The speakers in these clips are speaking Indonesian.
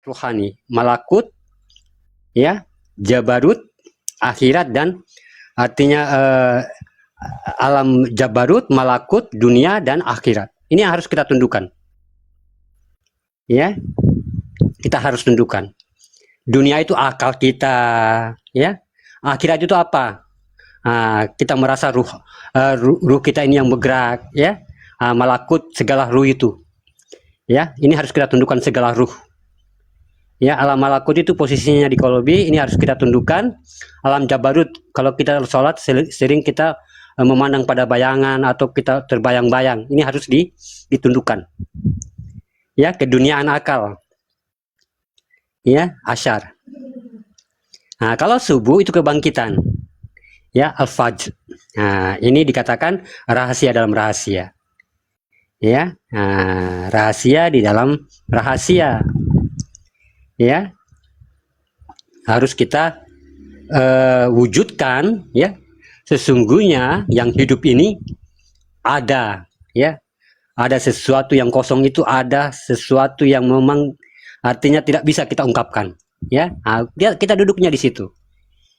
rohani, malakut, ya, jabarut, akhirat, dan artinya alam jabarut, malakut, dunia, dan akhirat. Ini yang harus kita tundukkan. Ya, kita harus tundukkan. Dunia itu akal kita, ya. Akhirat itu apa? Kita merasa ruh kita ini yang bergerak, ya. Malakut, segala ruh itu, ya. Ini harus kita tundukkan segala ruh. Ya, alam malakut itu posisinya di kolobi, ini harus kita tundukkan. Alam jabarut, kalau kita sholat sering kita memandang pada bayangan atau kita terbayang-bayang, ini harus ditundukkan. Ya, keduniaan akal. Ya, asyar. Nah, kalau subuh itu kebangkitan. Ya, al-fajr. Nah, ini dikatakan rahasia dalam rahasia. Ya, rahasia di dalam rahasia. Ya, harus kita wujudkan, ya. Sesungguhnya yang hidup ini ada, ya. Ada sesuatu yang kosong, itu ada sesuatu yang memang artinya tidak bisa kita ungkapkan, ya. Kita duduknya di situ.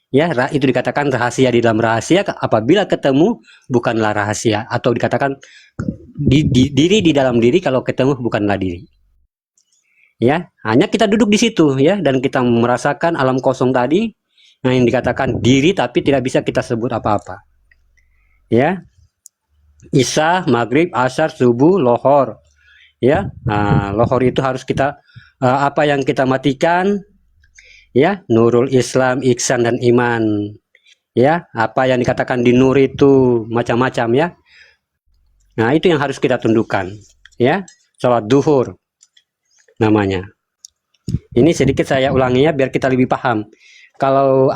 Ya, itu dikatakan rahasia di dalam rahasia. Apabila ketemu bukanlah rahasia, atau dikatakan diri di dalam diri, kalau ketemu bukanlah diri. Ya, hanya kita duduk di situ, ya, dan kita merasakan alam kosong tadi, yang dikatakan diri, tapi tidak bisa kita sebut apa-apa. Ya, Isya, maghrib, asyar, subuh, lohor. Ya, lohor itu harus kita apa yang kita matikan, ya, nurul Islam, ihsan, dan iman. Ya, apa yang dikatakan di nur itu macam-macam, ya. Nah, itu yang harus kita tundukkan, ya. Sholat duhur namanya. Ini sedikit saya ulangi, ya, biar kita lebih paham. Kalau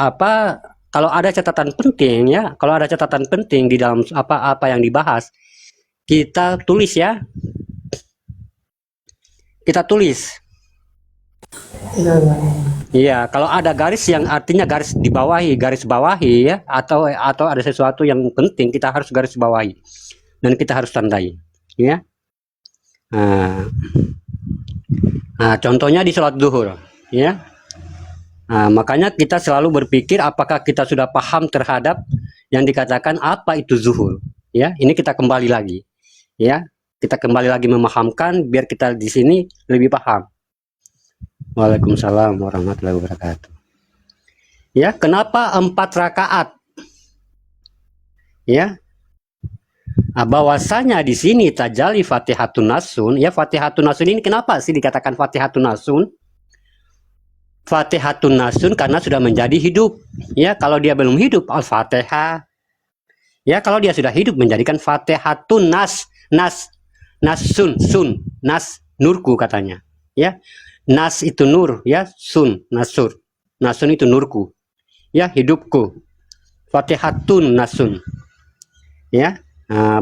ada catatan penting, ya, kalau ada catatan penting di dalam apa yang dibahas, kita tulis, ya. Kita tulis. Iya, kalau ada garis yang artinya garis bawahi, ya, atau ada sesuatu yang penting, kita harus garis bawahi dan kita harus tandai, ya. Contohnya di sholat duhur, ya. Makanya kita selalu berpikir apakah kita sudah paham terhadap yang dikatakan apa itu zuhur, ya. Ini kita kembali lagi, ya. Kita kembali lagi memahamkan biar kita di sini lebih paham. Waalaikumsalam warahmatullahi wabarakatuh. Ya, kenapa 4 rakaat? Ya. Bahwasanya di sini tajali Fatihatun Nasun, ya. Fatihatun Nasun ini kenapa sih dikatakan Fatihatun Nasun? Fatihatun Nasun karena sudah menjadi hidup, ya. Kalau dia belum hidup, Al-Fatihah, ya. Kalau dia sudah hidup, menjadikan Fatihatun Nasun, nas nurku katanya, ya. Nas itu nur, ya. Sun, nasur, nasun itu nurku, ya, hidupku. Fatihatun Nasun, ya.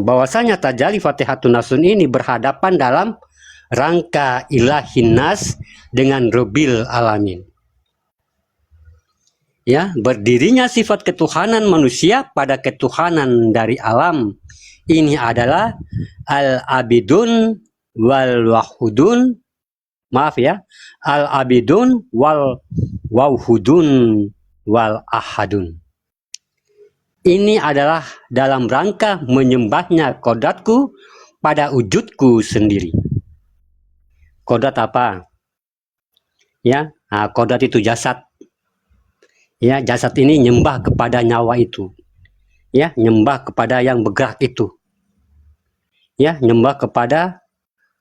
Bahwasanya tajali Fatihatun Nasun ini berhadapan dalam rangka ilahin nas dengan Rabbil alamin. Ya, berdirinya sifat ketuhanan manusia pada ketuhanan dari alam ini adalah al-abidun wal wahudun, maaf, ya, al-abidun wal wahudun wal ahadun. Ini adalah dalam rangka menyembahnya kodratku pada wujudku sendiri. Kodrat apa? Ya, kodrat itu jasad. Ya, jasad ini nyembah kepada nyawa itu. Ya, nyembah kepada yang bergerak itu. Ya, nyembah kepada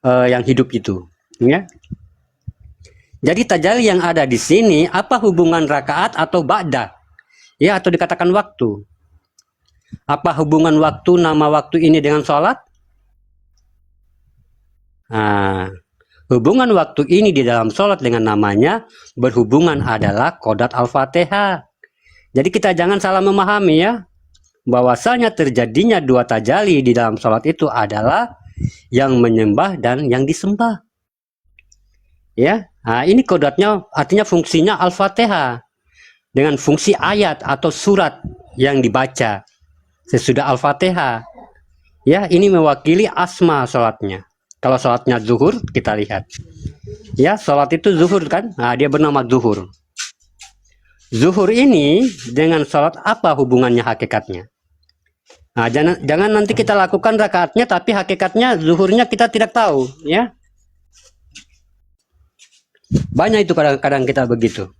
yang hidup itu. Ya. Jadi tajalli yang ada di sini, apa hubungan rakaat atau ba'da? Ya, atau dikatakan waktu. Apa hubungan waktu, nama waktu ini dengan sholat? Hubungan waktu ini di dalam sholat dengan namanya berhubungan adalah kodrat Al-Fatihah. Jadi kita jangan salah memahami, ya, bahwasanya terjadinya 2 tajalli di dalam sholat itu adalah yang menyembah dan yang disembah. Ya, ini kodratnya, artinya fungsinya Al-Fatihah dengan fungsi ayat atau surat yang dibaca sesudah Al-Fatihah. Ya, ini mewakili asma sholatnya. Kalau sholatnya zuhur, kita lihat. Ya, sholat itu zuhur kan? Nah, dia bernama zuhur. Zuhur ini dengan sholat apa hubungannya hakikatnya? Nah, jangan nanti kita lakukan rakaatnya, tapi hakikatnya zuhurnya kita tidak tahu, ya. Banyak itu kadang-kadang kita begitu.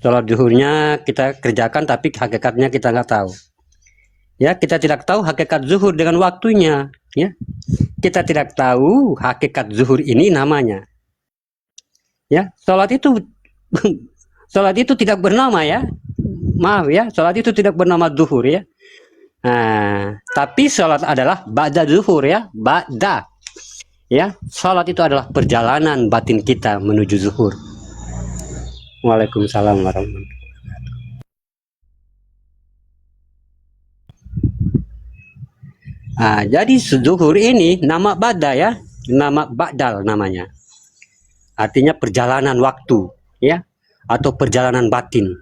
Sholat zuhurnya kita kerjakan, tapi hakikatnya kita nggak tahu. Ya, kita tidak tahu hakikat zuhur dengan waktunya. Ya, kita tidak tahu hakikat zuhur ini namanya. Ya, sholat itu sholat itu tidak bernama ya. Maaf ya, sholat itu tidak bernama zuhur ya. Nah, tapi sholat adalah ba'da zuhur ya, ba'da. Ya, sholat itu adalah perjalanan batin kita menuju zuhur. Waalaikumsalam warahmatullahi wabarakatuh. Nah, jadi zuhur ini nama ba'da ya, nama ba'dal namanya. Artinya perjalanan waktu ya, atau perjalanan batin.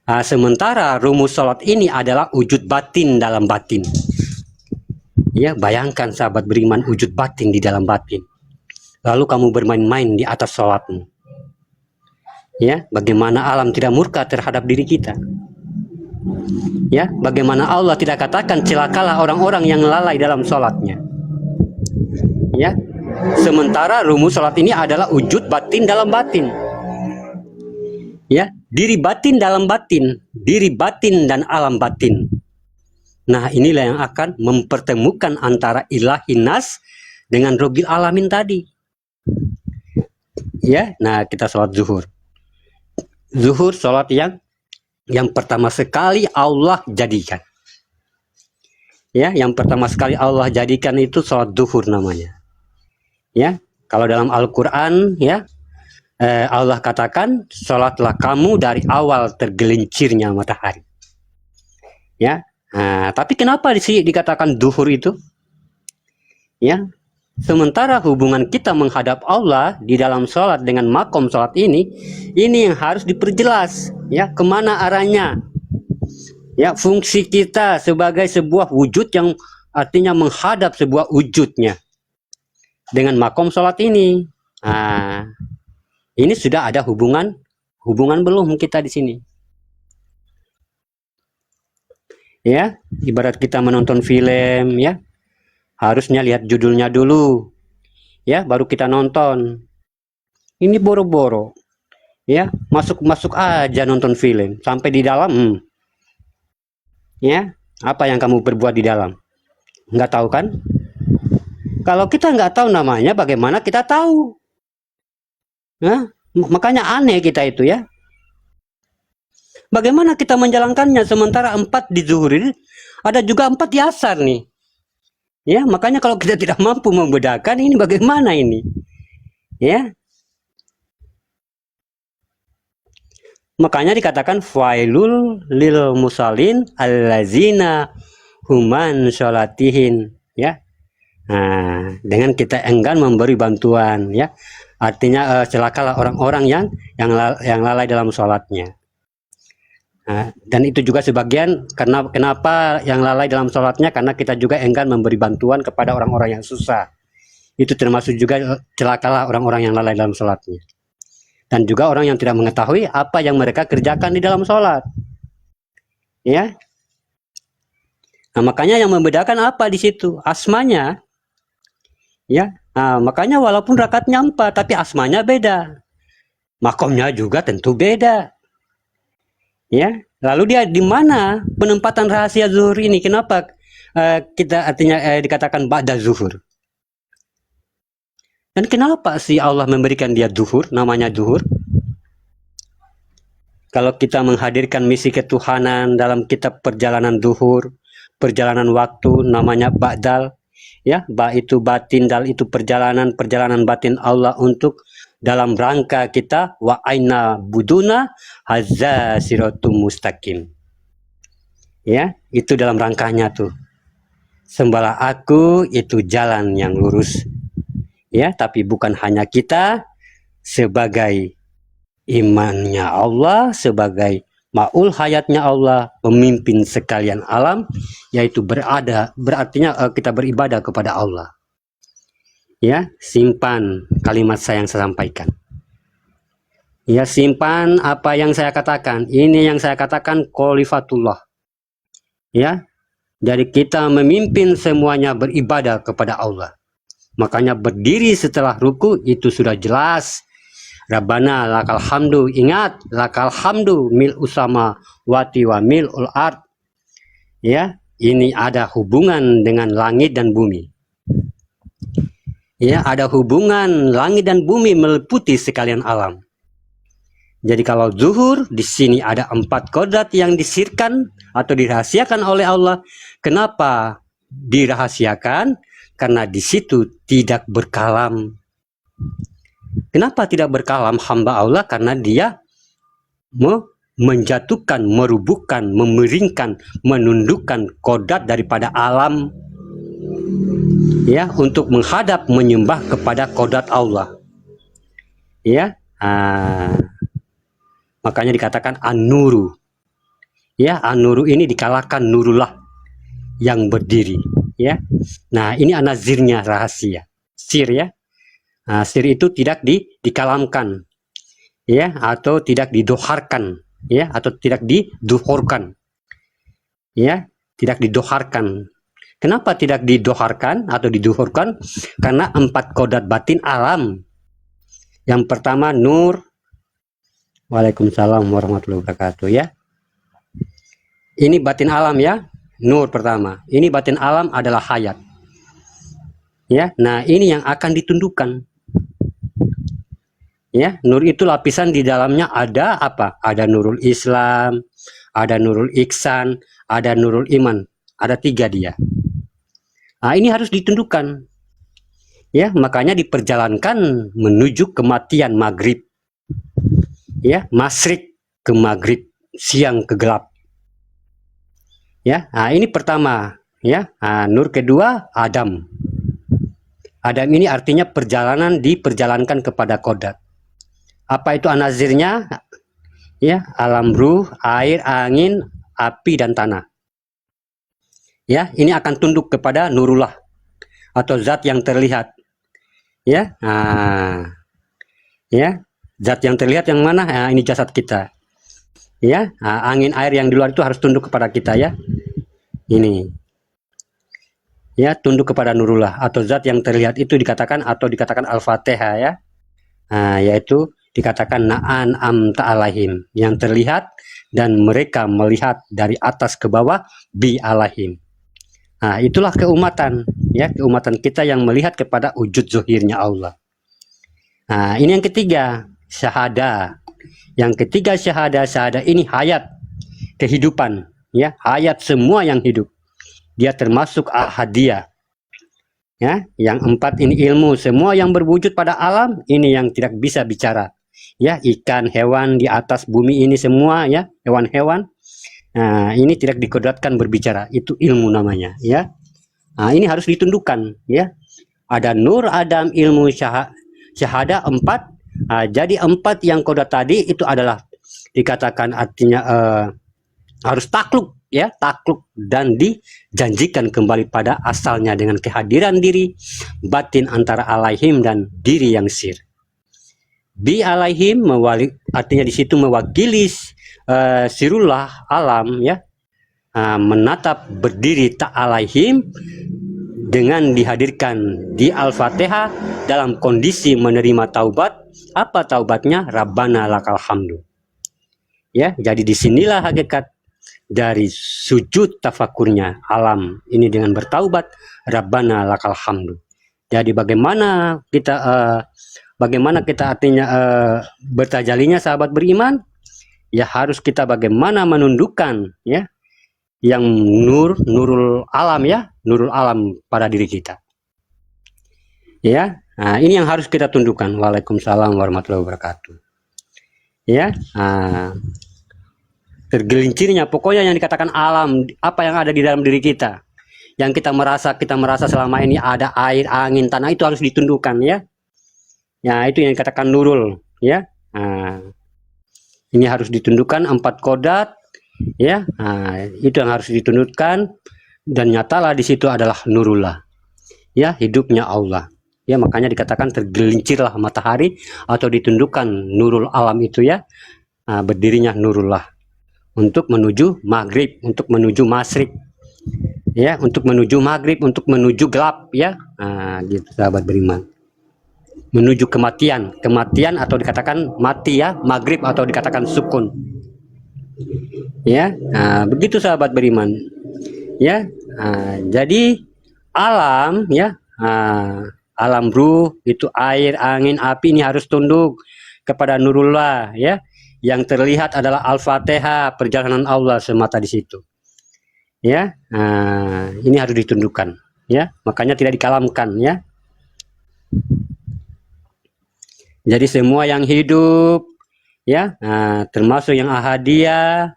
Nah, sementara rumus sholat ini adalah wujud batin dalam batin. Ya, bayangkan sahabat beriman, wujud batin di dalam batin. Lalu kamu bermain-main di atas sholatmu. Ya, bagaimana alam tidak murka terhadap diri kita. Ya, bagaimana Allah tidak katakan celakalah orang-orang yang lalai dalam sholatnya. Ya, sementara rumus sholat ini adalah wujud batin dalam batin. Ya, diri batin dalam batin, diri batin dan alam batin. Nah, inilah yang akan mempertemukan antara ilahi nas dengan Robbil Alamin tadi. Ya, nah kita sholat zuhur. Zuhur sholat yang pertama sekali Allah jadikan. Ya, yang pertama sekali Allah jadikan itu sholat zuhur namanya. Ya, kalau dalam Al-Quran ya, Allah katakan sholatlah kamu dari awal tergelincirnya matahari. Ya, nah, tapi kenapa di sini dikatakan zuhur itu? Ya, sementara hubungan kita menghadap Allah di dalam sholat dengan makom sholat ini yang harus diperjelas. Ya, kemana arahnya? Ya, fungsi kita sebagai sebuah wujud yang artinya menghadap sebuah wujudnya dengan makom sholat ini. Nah, ini sudah ada hubungan belum kita di sini? Ya, ibarat kita menonton film ya, harusnya lihat judulnya dulu ya, baru kita nonton. Ini boro-boro ya, masuk aja nonton film sampai di dalam. Ya, apa yang kamu berbuat di dalam? Nggak tahu kan? Kalau kita nggak tahu namanya, bagaimana kita tahu? Nah, makanya aneh kita itu ya. Bagaimana kita menjalankannya sementara 4 di zuhur ini, ada juga 4 di asar nih. Ya, makanya kalau kita tidak mampu membedakan ini bagaimana ini? Ya. Makanya dikatakan failul lil musallin allazina human sholatihin ya. Nah, dengan kita enggan memberi bantuan ya. Artinya celakalah orang-orang yang lalai dalam sholatnya. Nah, dan itu juga sebagian kenapa yang lalai dalam sholatnya, karena kita juga enggan memberi bantuan kepada orang-orang yang susah. Itu termasuk juga celakalah orang-orang yang lalai dalam sholatnya. Dan juga orang yang tidak mengetahui apa yang mereka kerjakan di dalam sholat. Ya. Nah, makanya yang membedakan apa di situ? Asmanya. Ya. Nah, makanya walaupun rakaatnya 4, tapi asmanya beda. Makomnya juga tentu beda. Ya. Lalu dia di mana penempatan rahasia zuhur ini? Kenapa kita artinya dikatakan ba'da zuhur? Dan kenapa sih Allah memberikan dia zuhur, namanya zuhur? Kalau kita menghadirkan misi ketuhanan dalam kitab perjalanan zuhur, perjalanan waktu, namanya ba'dal. Ya, ba itu batin, dal itu perjalanan batin Allah untuk dalam rangka kita wa aina buduna hadza siratum mustaqim. Ya, itu dalam rangkanya tuh. Sembahlah aku, itu jalan yang lurus. Ya, tapi bukan hanya kita sebagai imannya Allah, sebagai ma'ul hayatnya Allah, pemimpin sekalian alam, yaitu berartinya kita beribadah kepada Allah. Ya, simpan kalimat saya yang saya sampaikan. Ya, simpan apa yang saya katakan. Ini yang saya katakan khalifatullah. Ya, jadi kita memimpin semuanya beribadah kepada Allah. Makanya berdiri setelah ruku itu sudah jelas. Rabbana lakal hamdu, ingat lakal hamdu mil usama wati wa mil ul ard. Ya, ini ada hubungan dengan langit dan bumi. Ya, ada hubungan langit dan bumi meliputi sekalian alam. Jadi kalau zuhur di sini ada 4 kodrat yang disirkan atau dirahasiakan oleh Allah. Kenapa dirahasiakan? Karena di situ tidak berkalam. Kenapa tidak berkalam hamba Allah? Karena dia menjatuhkan, merubuhkan, memeringkan, menundukkan kodrat daripada alam, ya, untuk menghadap menyembah kepada kodrat Allah. Ya, makanya dikatakan an-nuru. Ya, an-nuru ini dikalahkan nurullah yang berdiri. Ya, nah ini anazirnya rahasia. Sir ya. Nah, sir itu tidak dikalamkan, ya, atau tidak didoharkan, ya, atau tidak diduhurkan, ya, tidak didoharkan. Kenapa tidak didoharkan atau diduhurkan? Karena 4 kodrat batin alam. Yang pertama nur. Waalaikumsalam warahmatullahi wabarakatuh, ya. Ini batin alam ya, nur pertama. Ini batin alam adalah hayat. Ya, nah ini yang akan ditundukkan. Ya, nur itu lapisan di dalamnya ada apa? Ada nurul Islam, ada nurul ihsan, ada nurul iman. Ada 3 dia. Nah, ini harus ditundukkan. Ya, makanya diperjalankan menuju kematian maghrib. Ya, masyrik ke maghrib, siang ke gelap. Ya, nah ini pertama, ya. Nah, nur kedua Adam. Adam ini artinya perjalanan diperjalankan kepada kodrat. Apa itu anazirnya? Ya, alam ruh, air, angin, api dan tanah. Ya, ini akan tunduk kepada nurullah atau zat yang terlihat. Ya, nah, ya. Zat yang terlihat yang mana? Nah, ini jasad kita. Ya, nah, angin air yang di luar itu harus tunduk kepada kita ya. Ini. Ya, tunduk kepada nurullah atau zat yang terlihat itu dikatakan atau dikatakan al-fatihah ya. Nah, yaitu dikatakan na'an amta alaihim, yang terlihat dan mereka melihat dari atas ke bawah bi alaihim. Nah, itulah keumatan ya, keumatan kita yang melihat kepada wujud zahirnya Allah. Nah, ini yang ketiga. Syahada. Yang ketiga syahada. Syahada ini hayat, kehidupan, ya, hayat semua yang hidup. Dia termasuk ahadiyah. Ya, yang 4 ini ilmu, semua yang berwujud pada alam ini yang tidak bisa bicara. Ya, ikan, hewan di atas bumi ini semua ya, hewan-hewan. Nah, ini tidak dikodratkan berbicara, itu ilmu namanya, ya. Nah, ini harus ditundukkan, ya. Ada nur, Adam, ilmu, syahada 4. Nah, jadi 4 yang kodrat tadi itu adalah dikatakan artinya harus takluk ya, takluk dan dijanjikan kembali pada asalnya dengan kehadiran diri batin antara alaihim dan diri yang sir. Bi alaihim artinya di situ mewakili sirullah alam ya, menatap berdiri tak alaihim dengan dihadirkan di Al-Fatihah dalam kondisi menerima taubat. Apa taubatnya? Rabbana lakal hamdu. Ya, jadi disinilah hakikat dari sujud tafakurnya alam ini dengan bertaubat, Rabbana lakal hamdu. Jadi bagaimana kita artinya bertajalinya sahabat beriman? Ya harus kita bagaimana menundukkan ya yang nurul alam ya, nurul alam pada diri kita. Ya, nah ini yang harus kita tundukkan. Waalaikumsalam warahmatullahi wabarakatuh. Ya, nah, tergelincirnya pokoknya yang dikatakan alam, apa yang ada di dalam diri kita, yang kita merasa selama ini ada air, angin, tanah, itu harus ditundukkan ya. Ya, itu yang dikatakan nurul ya. Nah, ini harus ditundukkan 4 kodrat ya. Nah, itu yang harus ditundukkan dan nyatalah di situ adalah nurullah ya, hidupnya Allah. Ya, makanya dikatakan tergelincirlah matahari atau ditundukkan nurul alam itu ya. Berdirinya nurullah untuk menuju maghrib, untuk menuju masyrik, ya, untuk menuju maghrib, untuk menuju gelap, ya. Gitu sahabat beriman. Menuju kematian, kematian atau dikatakan mati ya, maghrib atau dikatakan sukun. Ya, begitu sahabat beriman. Ya, jadi alam ya, alam ruh itu air, angin, api ini harus tunduk kepada nurullah ya. Yang terlihat adalah Al-Fatihah, perjalanan Allah semata di situ. Ya, ini harus ditundukkan ya, makanya tidak dikalamkan ya. Jadi semua yang hidup ya, termasuk yang ahadiyah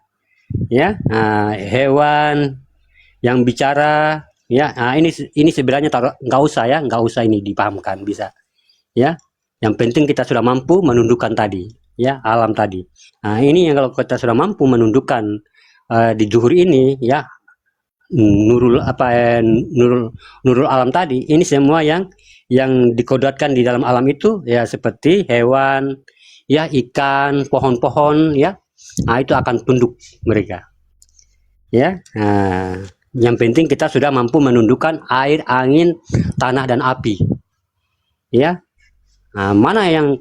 ya, hewan yang bicara ya, ini sebenarnya nggak usah ya, nggak usah ini dipahamkan, bisa ya. Yang penting kita sudah mampu menundukkan tadi ya, alam tadi. Ini yang kalau kita sudah mampu menundukkan di zuhur ini ya, nurul nurul alam tadi, ini semua yang dikodratkan di dalam alam itu ya, seperti hewan ya, ikan, pohon-pohon ya, itu akan tunduk mereka ya. Yang penting kita sudah mampu menundukkan air, angin, tanah dan api ya. Mana yang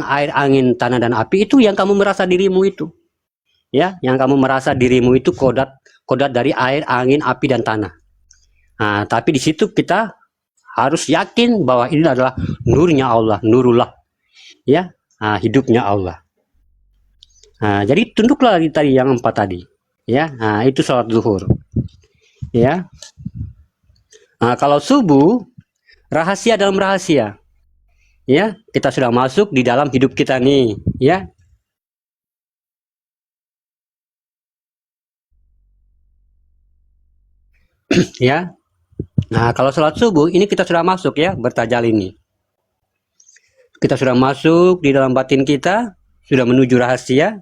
air, angin, tanah dan api itu yang kamu merasa dirimu itu ya, yang kamu merasa dirimu itu kodrat dari air, angin, api dan tanah. Tapi di situ kita harus yakin bahwa ini adalah nurnya Allah, nurullah ya, hidupnya Allah. Jadi tunduklah tadi yang 4 tadi ya. Itu sholat zuhur ya. Kalau subuh, rahasia dalam rahasia ya, kita sudah masuk di dalam hidup kita nih ya. Ya. Kalau sholat subuh ini kita sudah masuk ya, bertajal ini. Kita sudah masuk di dalam batin kita, sudah menuju rahasia.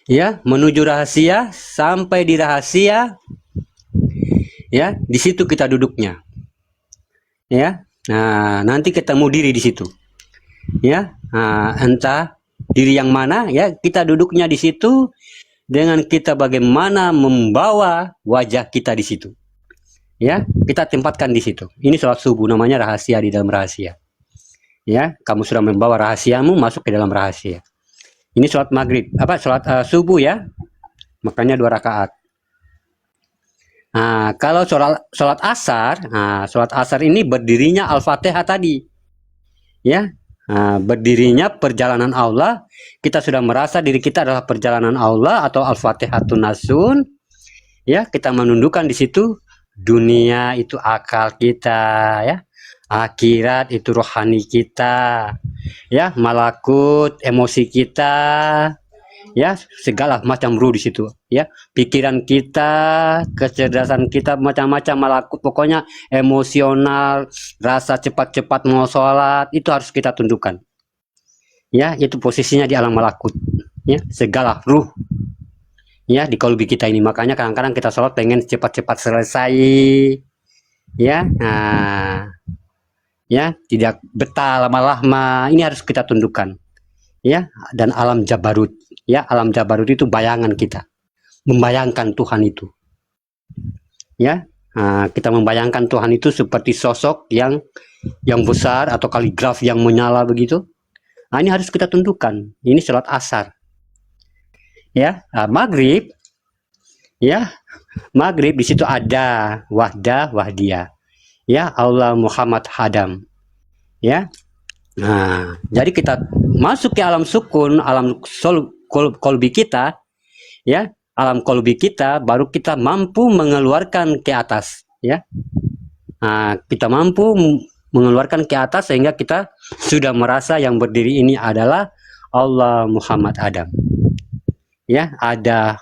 Ya, menuju rahasia, sampai di rahasia. Ya, di situ kita duduknya. Ya. Nanti ketemu diri di situ. Ya. Entah diri yang mana ya, kita duduknya di situ dengan kita bagaimana membawa wajah kita di situ. Ya, kita tempatkan di situ. Ini sholat subuh, namanya rahasia di dalam rahasia. Ya, kamu sudah membawa rahasiamu masuk ke dalam rahasia. Ini sholat maghrib, sholat subuh ya, makanya 2 rakaat. Kalau sholat asar, sholat asar ini berdirinya Al-Fatihah tadi, ya. Berdirinya perjalanan Allah, kita sudah merasa diri kita adalah perjalanan Allah atau Al-Fatihatun Nasun, ya. Kita menundukkan di situ. Dunia itu akal kita ya, akhirat itu rohani kita ya, malakut emosi kita ya, segala macam ruh di situ ya, pikiran kita, kecerdasan kita, macam-macam malakut, pokoknya emosional, rasa cepat-cepat mau sholat itu harus kita tundukkan ya. Itu posisinya di alam malakut ya, segala ruh ya di kalbi kita ini. Makanya kadang-kadang kita sholat pengen cepat-cepat selesai ya. Ya, tidak betah lama-lama, ini harus kita tundukkan ya. Dan alam jabarut ya, alam jabarut itu bayangan kita, membayangkan Tuhan itu ya. Kita membayangkan Tuhan itu seperti sosok yang besar atau kaligraf yang menyala begitu. Ini harus kita tundukkan. Ini sholat asar ya. Maghrib ya, maghrib di situ ada wahdah, wahdiyah ya, Allah, Muhammad, Hadam ya. Jadi kita masuk ke alam sukun, alam kolbi kita ya, alam kolbi kita, baru kita mampu mengeluarkan ke atas ya. Kita mampu mengeluarkan ke atas sehingga kita sudah merasa yang berdiri ini adalah Allah, Muhammad, Adam ya, ada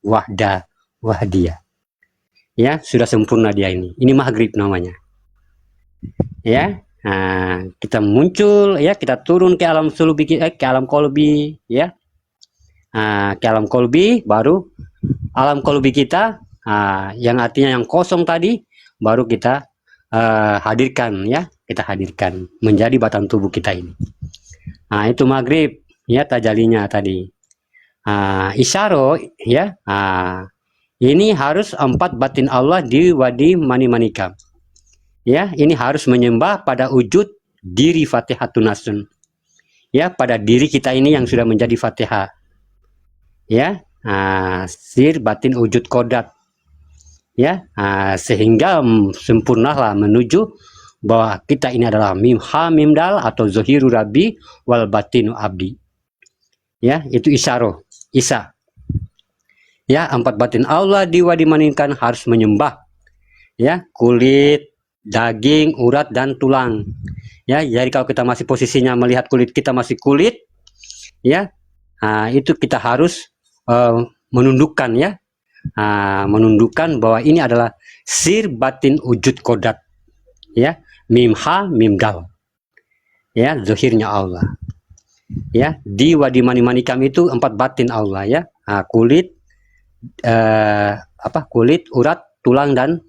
wahdah, wahdiyah ya, sudah sempurna dia ini. Ini maghrib namanya ya. Kita muncul ya, kita turun ke alam sulubi, ke alam kolbi ya. Ke alam kolbi, baru alam kolbi kita Yang artinya yang kosong tadi baru kita hadirkan, ya, kita hadirkan menjadi batang tubuh kita ini. Itu maghrib, ya, tajalinya tadi. Isyaro, ya, ini harus 4 batin Allah di wadi mani manikam. Ya, ini harus menyembah pada wujud diri Fatihatun Nasun. Ya, pada diri kita ini yang sudah menjadi Fatihah. Ya, sir batin wujud kodat. Ya, sehingga sempurnalah menuju bahwa kita ini adalah mim ha mim dal atau zohiru rabbi wal batinu abdi. Ya, itu isyaro, isa. Ya, 4 batin Allah diwadimaninkan harus menyembah. Ya, kulit, daging, urat, dan tulang. Ya, jadi kalau kita masih posisinya melihat kulit kita masih kulit, ya, itu kita harus menundukkan, ya, menundukkan bahwa ini adalah sir batin wujud kodat, ya, mim ha mim dal, ya, zohirnya Allah. Ya, di wadi mani manikam itu 4 batin Allah, ya, kulit, kulit, urat, tulang, dan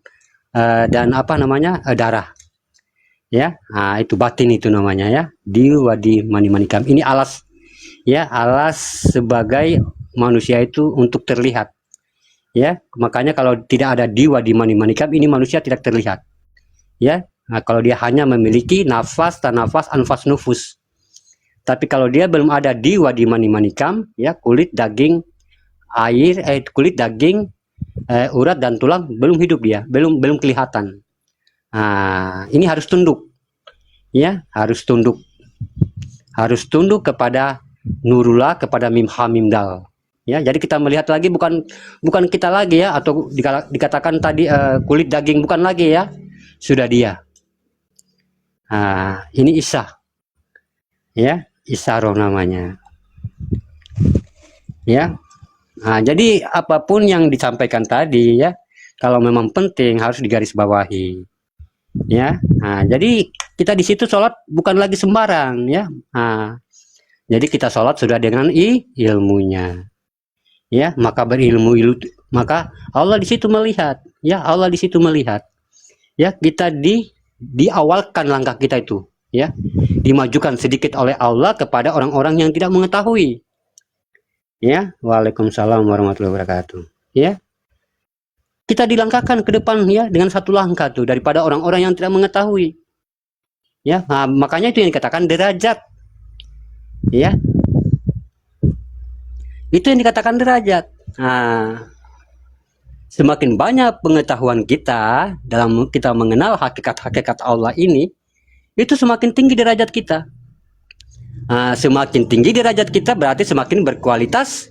darah. Ya, itu batin itu namanya, ya, di wadi mani manikam. Ini alas, ya, alas sebagai manusia itu untuk terlihat, ya. Makanya kalau tidak ada di wadi mani manikam ini manusia tidak terlihat, ya. Kalau dia hanya memiliki nafas, tanafas, anfas, nufus. Tapi kalau dia belum ada di wadi mani manikam, ya, kulit, daging, air, kulit, daging, urat, dan tulang belum hidup, dia belum kelihatan. Ini harus tunduk, ya, harus tunduk kepada nurullah, kepada mim ha mim dal, ya. Jadi kita melihat lagi bukan kita lagi, ya, atau dikatakan tadi kulit, daging, bukan lagi, ya, sudah dia. Ini isah, ya, isyaro namanya, ya. Jadi apapun yang disampaikan tadi, ya, kalau memang penting harus digarisbawahi, ya. Jadi kita di situ sholat bukan lagi sembarang, ya. Jadi kita sholat sudah dengan ilmunya, ya. Maka berilmu, maka Allah di situ melihat, ya, Allah di situ melihat, ya. Kita diawalkan langkah kita itu, ya, dimajukan sedikit oleh Allah kepada orang-orang yang tidak mengetahui, ya. Waalaikumsalam warahmatullahi wabarakatuh, ya. Kita dilangkahkan ke depan, ya, dengan 1 langkah tuh daripada orang-orang yang tidak mengetahui, ya. Makanya itu yang dikatakan derajat, ya, itu yang dikatakan derajat. Semakin banyak pengetahuan kita dalam kita mengenal hakikat-hakikat Allah ini, itu semakin tinggi derajat kita. Semakin tinggi derajat kita berarti semakin berkualitas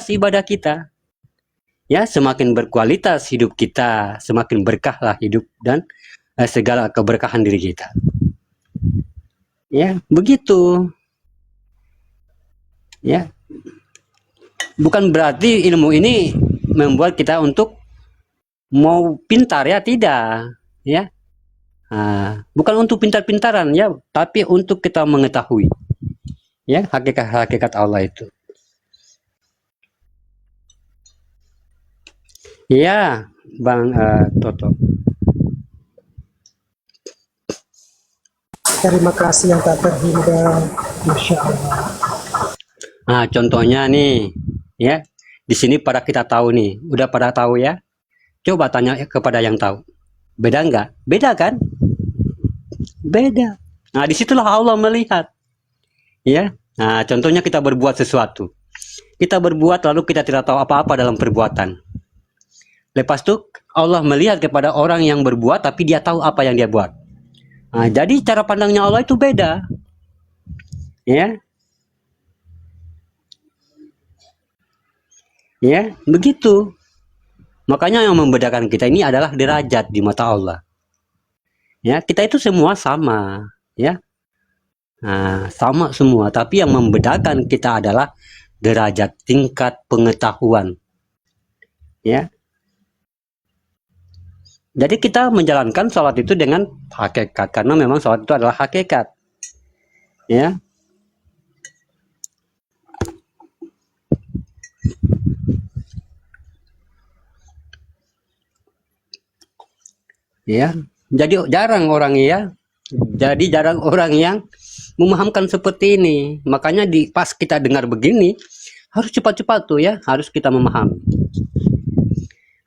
ibadah kita, ya. Semakin berkualitas hidup kita, semakin berkahlah hidup dan segala keberkahan diri kita, ya, begitu, ya. Bukan berarti ilmu ini membuat kita untuk mau pintar, ya, tidak, ya. Bukan untuk pintar-pintaran, ya, tapi untuk kita mengetahui, ya, hakikat Allah itu. Ya, Bang Toto. Terima kasih yang tak terhingga, Masya Allah. Contohnya nih, ya, di sini pada kita tahu nih, udah pada tahu, ya. Coba tanya kepada yang tahu, beda enggak? Beda kan? Beda. Disitulah Allah melihat, ya. Contohnya kita berbuat sesuatu, kita berbuat lalu kita tidak tahu apa-apa dalam perbuatan. Lepas itu Allah melihat kepada orang yang berbuat tapi dia tahu apa yang dia buat. Jadi cara pandangnya Allah itu beda, ya. Ya, begitu. Makanya yang membedakan kita ini adalah derajat di mata Allah. Ya, kita itu semua sama, ya. Sama semua, tapi yang membedakan kita adalah derajat tingkat pengetahuan, ya. Jadi kita menjalankan sholat itu dengan hakikat, karena memang sholat itu adalah hakikat, ya. Ya, jadi jarang orang ya. Jadi jarang orang yang memahamkan seperti ini. Makanya di pas kita dengar begini harus cepat-cepat tuh ya, harus kita memahami.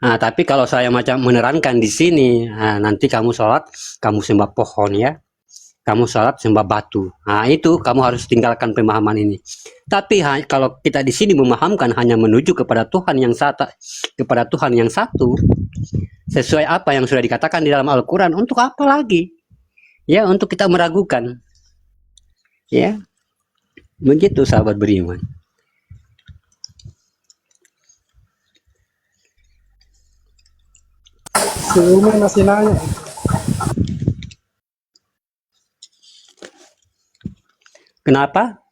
Nah, tapi kalau saya macam menerangkan di sini, nah, nanti kamu sholat, kamu sembah pohon ya, kamu sholat sembah batu. Nah, itu kamu harus tinggalkan pemahaman ini. Tapi kalau kita di sini memahamkan hanya menuju kepada Tuhan yang satu, kepada Tuhan yang satu, sesuai apa yang sudah dikatakan di dalam Al-Quran, untuk apa lagi? Ya, untuk kita meragukan. Ya, begitu sahabat beriman. Si Umi masih nanya. Kenapa?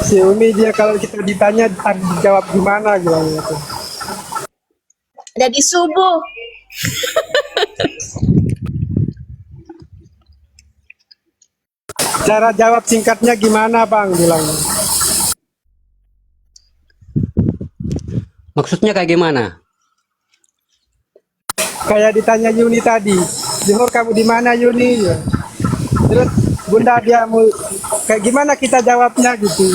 Si Umi dia kalau kita ditanya jawab gimana bilangnya tuh. Jadi subuh. Cara jawab singkatnya gimana Bang bilangnya. Maksudnya kayak gimana? Kayak ditanya Yuni tadi, Zuhur kamu di mana Yuni? Ya. Terus Bunda dia mau kayak gimana kita jawabnya gitu.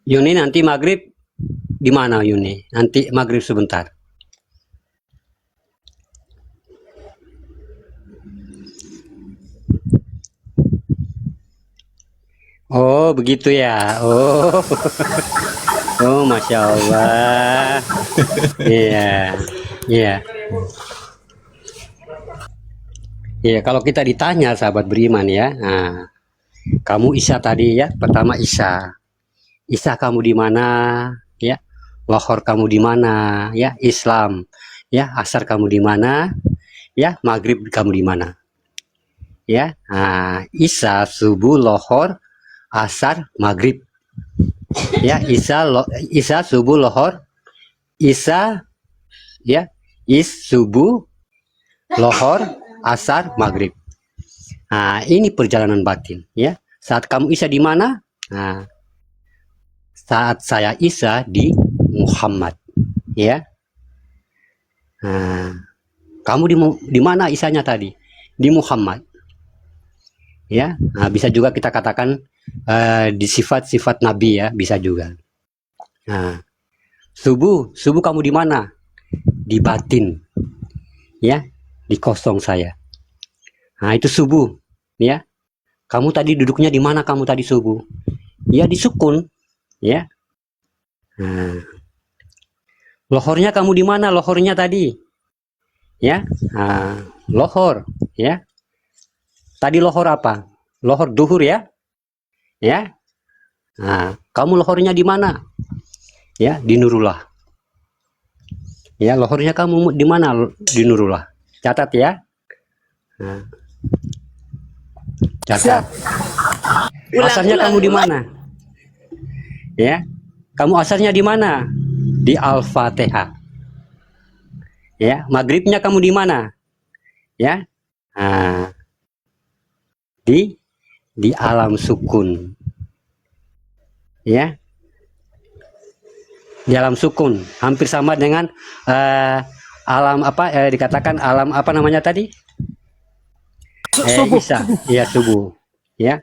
Yuni nanti maghrib di mana Yuni? Nanti maghrib sebentar. Oh begitu ya. Oh, oh masya Allah. Iya, iya, iya. Kalau kita ditanya sahabat beriman ya, nah, kamu Isa tadi ya, pertama Isa. Isa kamu di mana? Ya, Lohor kamu di mana? Ya, Islam. Ya, Asar kamu di mana? Ya, Maghrib kamu di mana? Ya, nah, Isa subuh, Lohor, Asar, Maghrib. Ya, Isa subuh, Lohor, Isa, ya, subuh, Lohor, Asar, Maghrib. Nah, ini perjalanan batin. Ya, saat kamu Isa di mana? Nah, saat saya Isa di Muhammad, ya. Nah, kamu di mana Isanya tadi? Di Muhammad, ya. Nah, bisa juga kita katakan di sifat-sifat Nabi ya, bisa juga. Nah, subuh kamu di mana? Di batin, ya, di kosong saya. Nah, itu subuh, ya. Kamu tadi duduknya di mana? Kamu tadi subuh? Ya di sukun, ya. Nah, lohornya kamu di mana? Lohornya tadi, ya. Nah, lohor, ya. Tadi lohor apa? Lohor duhur ya, ya. Nah, kamu lohornya di mana? Ya, di Nurullah. Ya, lohornya kamu di mana? Di Nurullah. Catat ya. Nah, catat. Asarnya kamu di mana? Ya, kamu asarnya di mana? Di Al-Fatihah. Ya, maghribnya kamu di mana? Ya, nah, di alam sukun. Ya, di alam sukun, hampir sama dengan alam apa? Dikatakan alam apa namanya tadi? Subuh. Isa, ya subuh. Ya.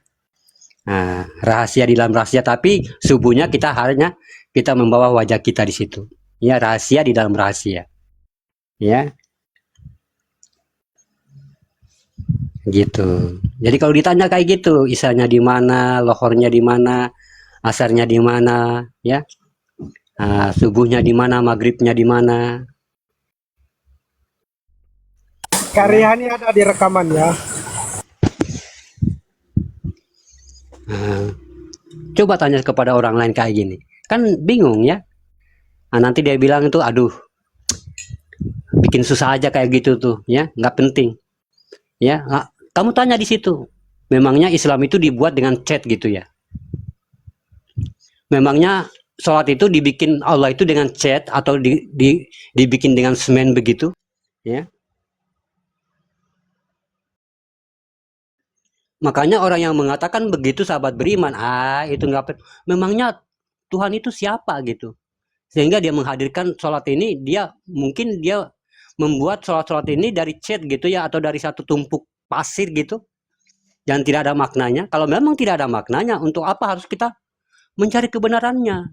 Nah, rahasia di dalam rahasia, tapi subuhnya kita hanya kita membawa wajah kita di situ. Ya, rahasia di dalam rahasia. Ya, gitu. Jadi kalau ditanya kayak gitu, Isanya di mana, lohornya di mana, asarnya di mana, ya, subuhnya di mana, maghribnya di mana. Karyanya ada di rekaman ya. Coba tanya kepada orang lain kayak gini, kan bingung ya. Nah, nanti dia bilang itu, aduh, bikin susah aja kayak gitu tuh, ya, nggak penting. Ya, kamu tanya di situ, memangnya Islam itu dibuat dengan chat gitu ya? Memangnya sholat itu dibikin Allah itu dengan chat atau dibikin dengan semen begitu? Ya. Makanya orang yang mengatakan begitu sahabat beriman, itu nggak, memangnya Tuhan itu siapa gitu? Sehingga dia menghadirkan sholat ini, mungkin dia membuat sholat-sholat ini dari chat gitu ya, atau dari satu tumpuk pasir gitu, yang tidak ada maknanya. Kalau memang tidak ada maknanya, untuk apa harus kita mencari kebenarannya?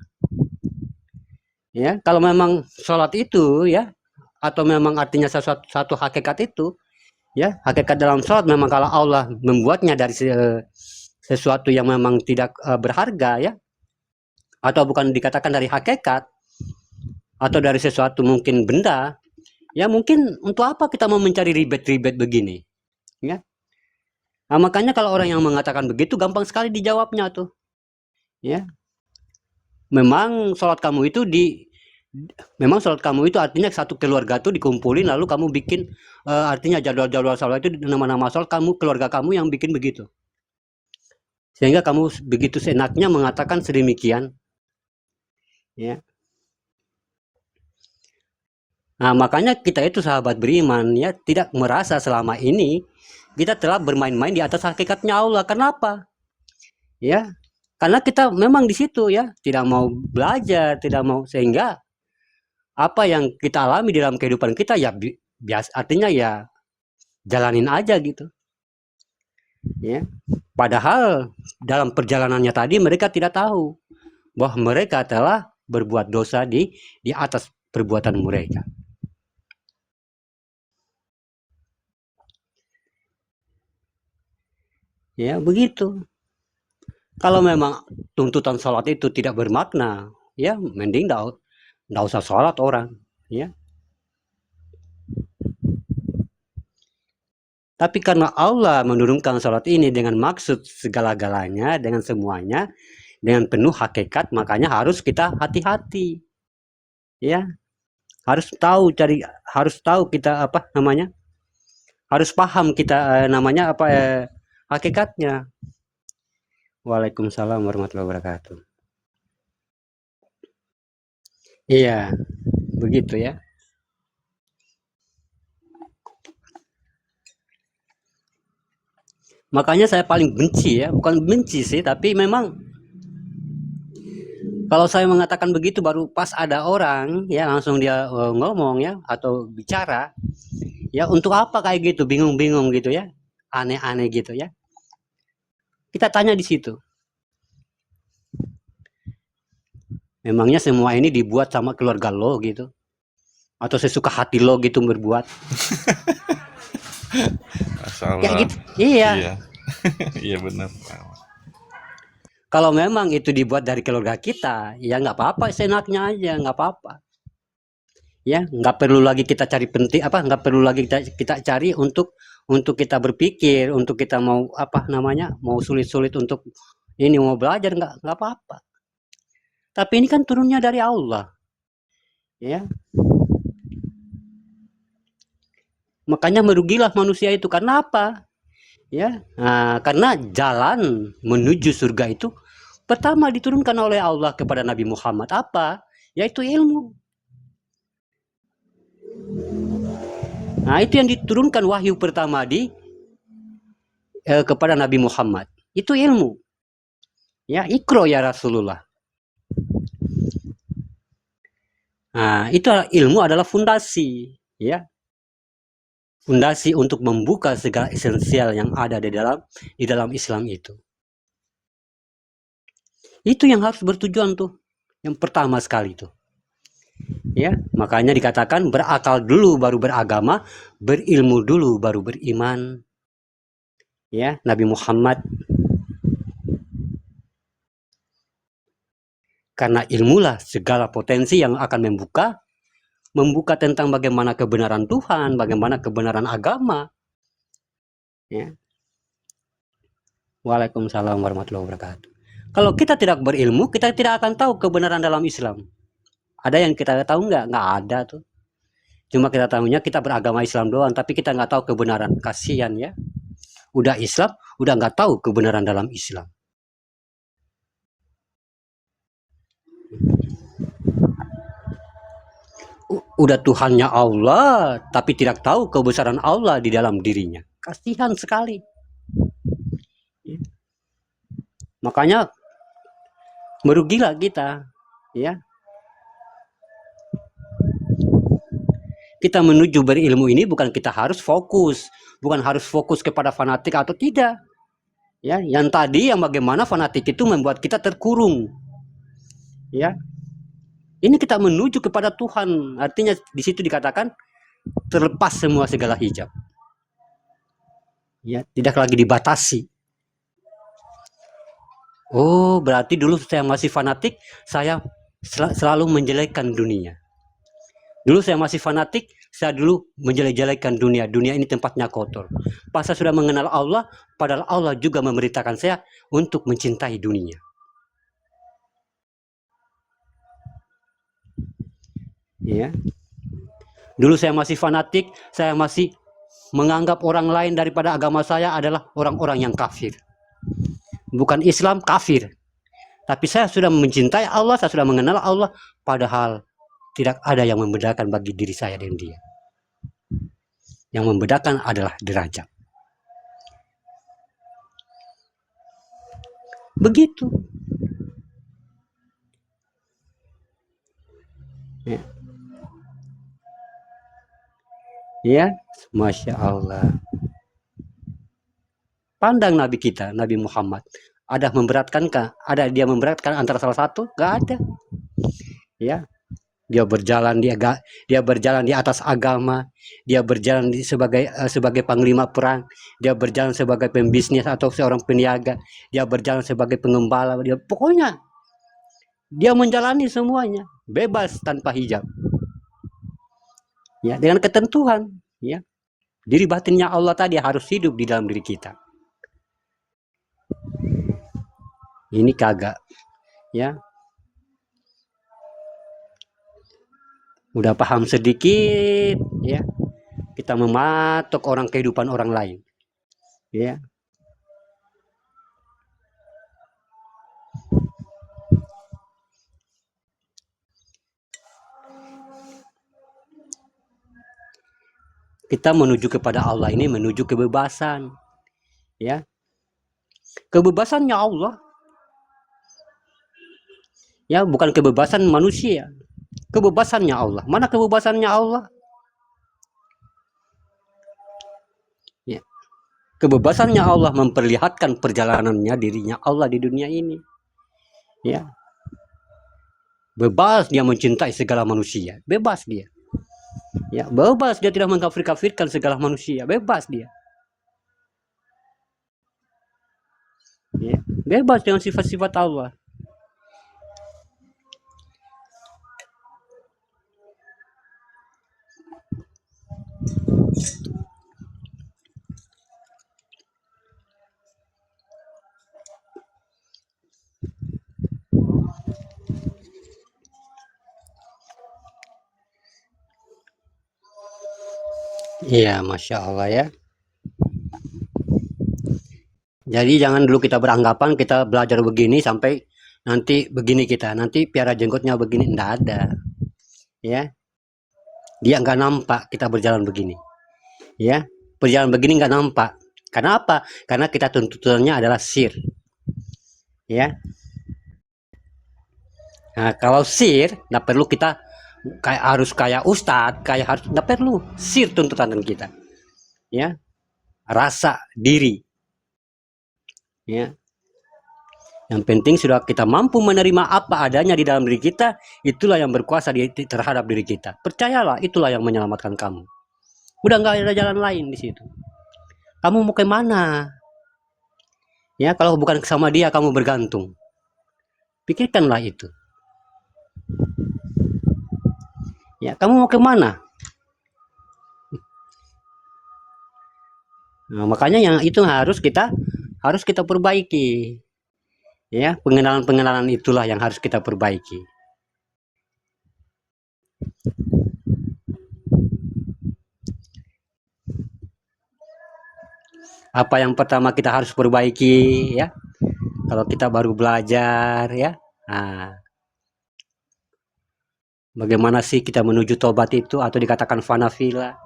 Ya, kalau memang sholat itu ya, atau memang artinya satu hakikat itu, ya, hakikat dalam sholat memang kalau Allah membuatnya dari sesuatu yang memang tidak berharga ya, atau bukan dikatakan dari hakikat, atau dari sesuatu mungkin benda, ya mungkin untuk apa kita mau mencari ribet-ribet begini, ya. Nah, makanya kalau orang yang mengatakan begitu gampang sekali dijawabnya tuh, ya. Memang sholat kamu itu artinya satu keluarga tuh dikumpulin lalu kamu bikin artinya jadwal-jadwal sholat itu nama-nama sholat kamu, keluarga kamu yang bikin begitu. Sehingga kamu begitu seenaknya mengatakan sedemikian, ya. Nah, makanya kita itu sahabat beriman ya, tidak merasa selama ini kita telah bermain-main di atas hakikatnya Allah. Kenapa? Ya, karena kita memang di situ ya, tidak mau belajar, tidak mau, sehingga apa yang kita alami dalam kehidupan kita ya biasa, artinya ya jalanin aja gitu. Ya. Padahal dalam perjalanannya tadi mereka tidak tahu bahwa mereka telah berbuat dosa di atas perbuatan mereka. Ya, begitu. Kalau memang tuntutan sholat itu tidak bermakna, ya mending nggak usah sholat orang, ya. Tapi karena Allah menurunkan sholat ini dengan maksud segala-galanya, dengan semuanya, dengan penuh hakikat, makanya harus kita hati-hati, ya. Harus tahu kita apa namanya, harus paham kita namanya apa hakikatnya. Waalaikumsalam warahmatullahi wabarakatuh. Iya, begitu ya. Makanya saya paling benci ya, bukan benci sih, tapi memang kalau saya mengatakan begitu baru pas ada orang ya langsung dia ngomong ya atau bicara, ya untuk apa kayak gitu, bingung-bingung gitu ya, aneh-aneh gitu ya. Kita tanya di situ. Memangnya semua ini dibuat sama keluarga lo gitu? Atau sesuka hati lo gitu berbuat? Masalah. Kayak gitu. Iya. Iya. Iya benar. Kalau memang itu dibuat dari keluarga kita, ya nggak apa-apa, senaknya aja, nggak apa-apa. Ya, nggak perlu lagi kita cari nggak perlu lagi kita cari untuk kita berpikir, untuk kita mau apa namanya, mau sulit-sulit untuk ini mau belajar, nggak apa-apa. Tapi ini kan turunnya dari Allah, ya. Makanya merugilah manusia itu karena apa? Ya, nah, karena jalan menuju surga itu pertama diturunkan oleh Allah kepada Nabi Muhammad apa? Yaitu ilmu. Nah, itu yang diturunkan wahyu pertama kepada Nabi Muhammad. Itu ilmu. Ya, Iqra ya Rasulullah. Nah, itu ilmu adalah fondasi, ya. Fondasi untuk membuka segala esensial yang ada di dalam Islam itu. Itu yang harus bertujuan tuh. Yang pertama sekali tuh. Ya, makanya dikatakan berakal dulu baru beragama, berilmu dulu baru beriman. Ya, Nabi Muhammad. Karena ilmulah segala potensi yang akan membuka tentang bagaimana kebenaran Tuhan, bagaimana kebenaran agama. Ya. Waalaikumsalam warahmatullahi wabarakatuh. Kalau kita tidak berilmu, kita tidak akan tahu kebenaran dalam Islam. Ada yang kita tahu nggak? Nggak ada tuh. Cuma kita tahunya kita beragama Islam doang, tapi kita nggak tahu kebenaran. Kasihan ya. Udah Islam, udah nggak tahu kebenaran dalam Islam. Udah Tuhannya Allah, tapi tidak tahu kebesaran Allah di dalam dirinya. Kasihan sekali. Makanya merugilah kita, ya. kita menuju berilmu ini bukan kita harus fokus, bukan harus fokus kepada fanatik atau tidak. Ya, yang tadi yang bagaimana fanatik itu membuat kita terkurung. Ya. Ini kita menuju kepada Tuhan. Artinya di situ dikatakan terlepas semua segala hijab. Ya, tidak lagi dibatasi. Oh, berarti dulu saya masih fanatik, saya selalu menjelekkan dunia. Dulu saya masih fanatik, saya dulu menjelek-jelekan dunia. Dunia ini tempatnya kotor. Pas saya sudah mengenal Allah, padahal Allah juga memerintahkan saya untuk mencintai dunia. Ya. Dulu saya masih fanatik, saya masih menganggap orang lain daripada agama saya adalah orang-orang yang kafir. Bukan Islam, kafir. Tapi saya sudah mencintai Allah, saya sudah mengenal Allah, padahal tidak ada yang membedakan bagi diri saya dan dia. Yang membedakan adalah derajat. Begitu. Ya. Ya, Masya Allah. Pandang Nabi kita, Nabi Muhammad. Ada memberatkankah? Ada dia memberatkan antara salah satu? Gak ada. Ya, dia berjalan di atas agama, dia berjalan sebagai panglima perang, dia berjalan sebagai pembisnis atau seorang peniaga, dia berjalan sebagai pengembala, pokoknya dia menjalani semuanya bebas tanpa hijab. Ya, dengan ketentuan, ya. Diri batinnya Allah tadi harus hidup di dalam diri kita. Ini kagak, ya. Udah paham sedikit, ya. Kita mematok kehidupan orang lain, ya. Kita menuju kepada Allah ini menuju kebebasan, ya. Kebebasannya Allah, ya, bukan kebebasan manusia. Kebebasannya Allah. Mana kebebasannya Allah? Ya. Kebebasannya Allah memperlihatkan perjalanannya dirinya Allah di dunia ini. Ya. Bebas dia mencintai segala manusia. Bebas dia. Ya, bebas dia tidak mengkafir-kafirkan segala manusia. Bebas dia. Ya. Bebas dengan sifat-sifat Allah. Iya, Masya Allah, ya. Jadi jangan dulu kita beranggapan kita belajar begini sampai nanti begini kita. Nanti piara jenggotnya begini. Nggak ada. Ya. Dia nggak nampak kita berjalan begini. Ya. Berjalan begini nggak nampak. Karena apa? Karena kita tuntutannya adalah sir. Ya. Nah, kalau sir, nggak perlu kita harus kayak ustadz, harus nggak perlu sir tuntutan kita. Ya. Rasa diri. Ya. Yang penting sudah kita mampu menerima apa adanya di dalam diri kita, itulah yang berkuasa terhadap diri kita. Percayalah, itulah yang menyelamatkan kamu. Udah nggak ada jalan lain di situ. Kamu mau kemana? Ya, kalau bukan sama dia kamu bergantung. Pikirkanlah itu. Ya, kamu mau kemana? Nah, makanya yang itu harus kita perbaiki. Ya, pengenalan itulah yang harus kita perbaiki. Apa yang pertama kita harus perbaiki, ya? Kalau kita baru belajar, ya. Nah, bagaimana sih kita menuju tobat itu atau dikatakan fanafila?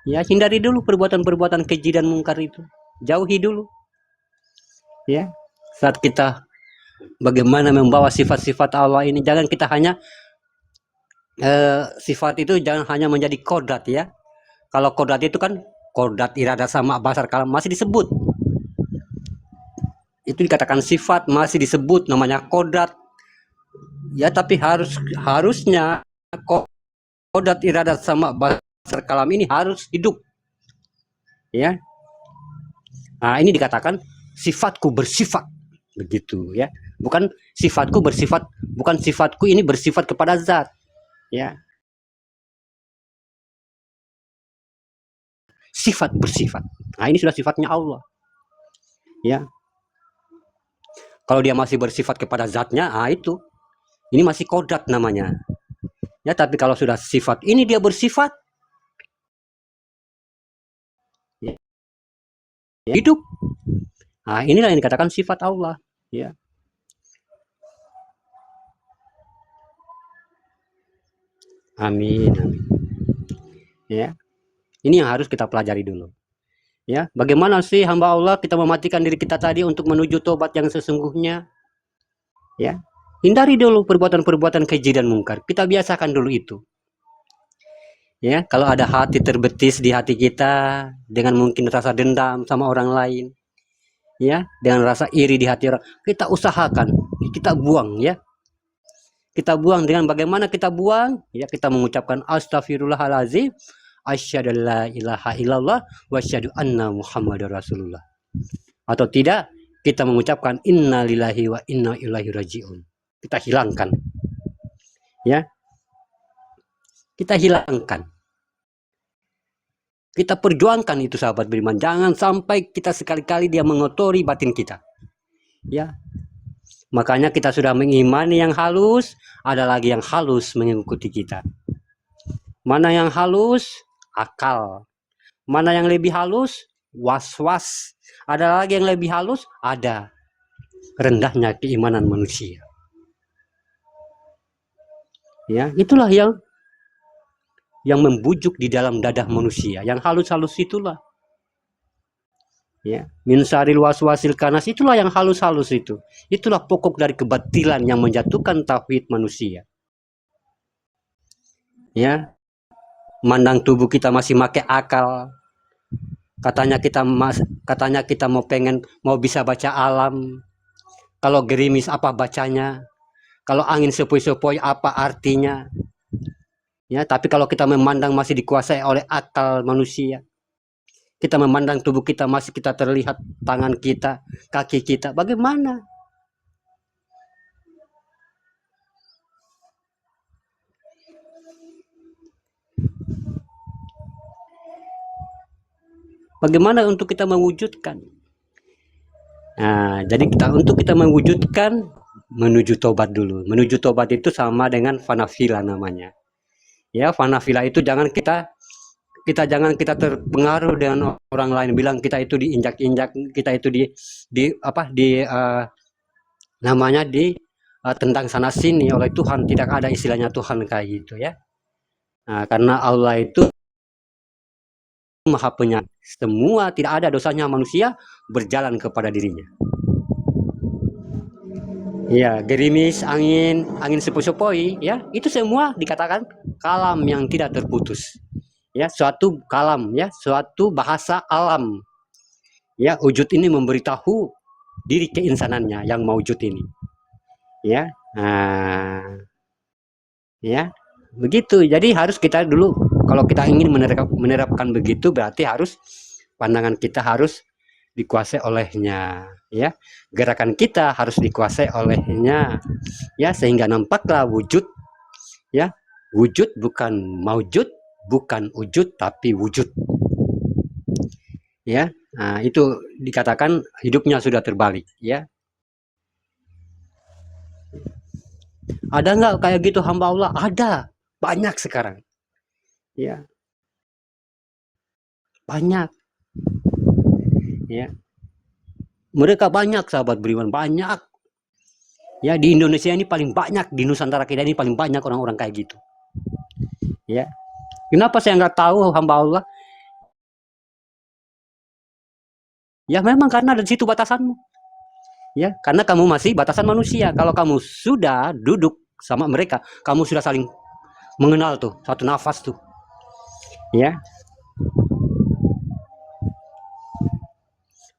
Ya, hindari dulu perbuatan-perbuatan keji dan mungkar itu. Jauhi dulu. Ya. Saat kita bagaimana membawa sifat-sifat Allah ini, jangan kita hanya sifat itu jangan hanya menjadi kodrat ya. Kalau kodrat itu kan kodrat, iradah, sama, basar, kalam masih disebut. Itu dikatakan sifat, masih disebut namanya kodrat. Ya, tapi harusnya kodrat, iradah, sama, basar, kalam ini harus hidup. Ya. Nah, ini dikatakan sifatku bersifat begitu ya. Bukan sifatku bersifat, bukan sifatku ini bersifat kepada zat. Ya. Sifat bersifat. Nah, ini sudah sifatnya Allah. Ya. Kalau dia masih bersifat kepada zatnya, itu. Ini masih kodrat namanya. Ya, tapi kalau sudah sifat ini dia bersifat, ya, hidup. Nah, inilah yang dikatakan sifat Allah. Ya. Amin, amin. Ya. Ini yang harus kita pelajari dulu. Ya, bagaimana sih hamba Allah kita mematikan diri kita tadi untuk menuju tobat yang sesungguhnya? Ya. Hindari dulu perbuatan-perbuatan keji dan mungkar. Kita biasakan dulu itu. Ya, kalau ada hati terbetis di hati kita dengan mungkin rasa dendam sama orang lain, ya, dengan rasa iri di hati orang, kita usahakan, kita buang ya. Kita buang dengan bagaimana kita buang? Ya, kita mengucapkan astagfirullahalazim, asyhadu la ilaha illallah wa asyhadu anna muhammadar rasulullah. Atau tidak, kita mengucapkan innalillahi wa inna ilaihi rajiun. Kita hilangkan. Ya. Kita hilangkan. Kita perjuangkan itu sahabat beriman. Jangan sampai kita sekali-kali dia mengotori batin kita. Ya. Makanya kita sudah mengimani yang halus, ada lagi yang halus mengikuti kita. Mana yang halus? Akal. Mana yang lebih halus? Was-was. Ada lagi yang lebih halus? Ada. Rendahnya keimanan manusia. Ya, itulah yang membujuk di dalam dadah manusia. Yang halus-halus itulah. Ya, min syarril waswasil khannas, itulah yang halus-halus itu. Itulah pokok dari kebatilan yang menjatuhkan tauhid manusia. Ya. Mandang tubuh kita masih pakai akal. Katanya kita mau bisa baca alam. Kalau gerimis apa bacanya? Kalau angin sepoi-sepoi apa artinya? Ya, tapi kalau kita memandang masih dikuasai oleh akal manusia, kita memandang tubuh kita masih kita terlihat tangan kita, kaki kita, bagaimana? Bagaimana untuk kita mewujudkan? Nah, jadi untuk kita mewujudkan, menuju tobat dulu. Menuju tobat itu sama dengan fanafila namanya. Ya, fanafila itu jangan kita terpengaruh dengan orang lain bilang kita itu diinjak-injak, kita itu tentang sana sini oleh Tuhan. Tidak ada istilahnya Tuhan kayak gitu ya. Nah, karena Allah itu Maha Penyayang. Semua tidak ada dosanya manusia berjalan kepada dirinya. Ya, gerimis, angin sepoi-sepoi, ya, itu semua dikatakan kalam yang tidak terputus. Ya, suatu kalam, ya, suatu bahasa alam. Ya, wujud ini memberitahu diri keinsanannya yang mewujud ini. Ya, ya, begitu. Jadi harus kita dulu, kalau kita ingin menerapkan begitu, berarti harus pandangan kita harus dikuasai olehnya, ya, gerakan kita harus dikuasai olehnya, ya, sehingga nampaklah wujud, ya, wujud bukan maujud, bukan wujud tapi wujud, ya. Nah, itu dikatakan hidupnya sudah terbalik, ya. Ada nggak kayak gitu hamba Allah? Ada, banyak sekarang, ya, banyak. Ya, mereka banyak sahabat beriman, banyak. Ya, di Indonesia ini paling banyak, di Nusantara kita ini paling banyak orang-orang kayak gitu. Ya, kenapa saya nggak tahu hamba Allah? Ya memang karena di situ batasanmu. Ya, karena kamu masih batasan manusia. Kalau kamu sudah duduk sama mereka, kamu sudah saling mengenal tuh satu nafas tuh, ya.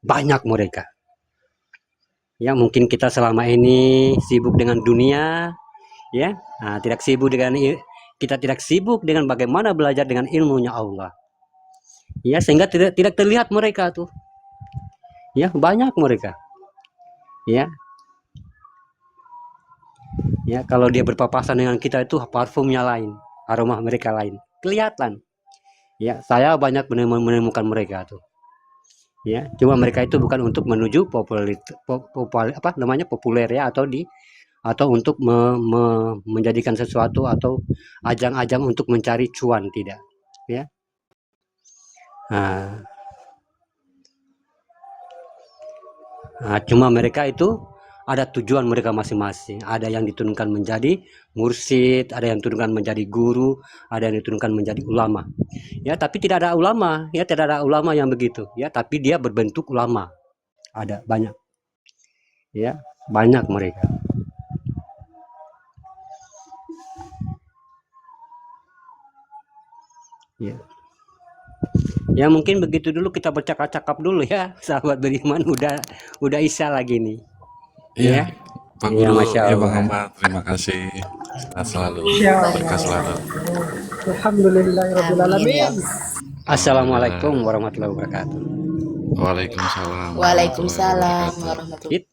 Banyak mereka. Ya, mungkin kita selama ini sibuk dengan dunia, ya. Nah, kita tidak sibuk dengan bagaimana belajar dengan ilmunya Allah. Ya, sehingga tidak terlihat mereka tuh. Ya, banyak mereka. Ya. Ya, kalau dia berpapasan dengan kita itu parfumnya lain, aroma mereka lain. Kelihatan. Ya, saya banyak menemukan mereka tuh. Ya, cuma mereka itu bukan untuk menuju populer ya, atau untuk menjadikan sesuatu atau ajang-ajang untuk mencari cuan, tidak, ya. Cuma mereka itu ada tujuan mereka masing-masing. Ada yang diturunkan menjadi mursyid, ada yang diturunkan menjadi guru, ada yang diturunkan menjadi ulama. Ya, tapi tidak ada ulama, ya, tidak ada ulama yang begitu, ya, tapi dia berbentuk ulama. Ada banyak. Ya, banyak mereka. Ya. Ya, mungkin begitu dulu, kita bercakap-cakap dulu ya, sahabat beriman. Udah isya lagi nih. Iya, Ya. Pak Ya, Guru, Masya ya Bang Allah. Ahmad, terima kasih. Sehat selalu, Ya berkah selalu. Alhamdulillahirrahmanirrahim. Assalamualaikum warahmatullahi wabarakatuh. Waalaikumsalam. Waalaikumsalam warahmatullahi.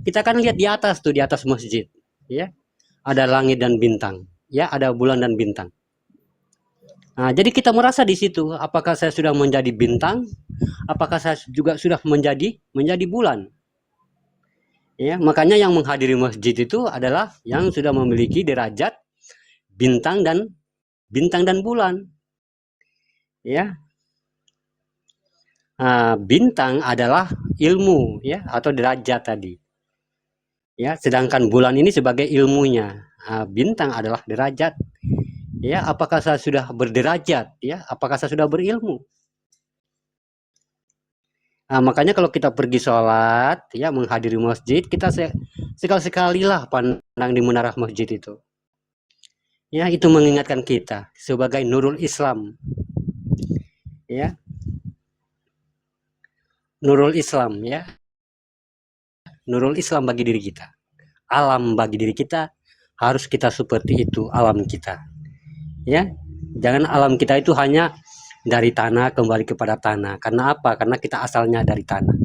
Kita kan lihat di atas tuh, di atas masjid, ya, ada langit dan bintang, ya, ada bulan dan bintang. Nah, jadi kita merasa di situ, apakah saya sudah menjadi bintang, apakah saya juga sudah menjadi bulan. Ya, makanya yang menghadiri masjid itu adalah yang sudah memiliki derajat bintang dan bulan. Ya. Bintang adalah ilmu, ya, atau derajat tadi. Ya, sedangkan bulan ini sebagai ilmunya. Bintang adalah derajat. Ya, apakah saya sudah berderajat, ya? Apakah saya sudah berilmu? Makanya kalau kita pergi sholat, ya, menghadiri masjid, kita sekali-sekali lah pandang di menara masjid itu. Ya, itu mengingatkan kita sebagai nurul Islam. Ya. Nurul Islam, ya. Nurul Islam bagi diri kita. Alam bagi diri kita, harus kita seperti itu alam kita. Ya. Jangan alam kita itu hanya dari tanah kembali kepada tanah. Karena apa? Karena kita asalnya dari tanah.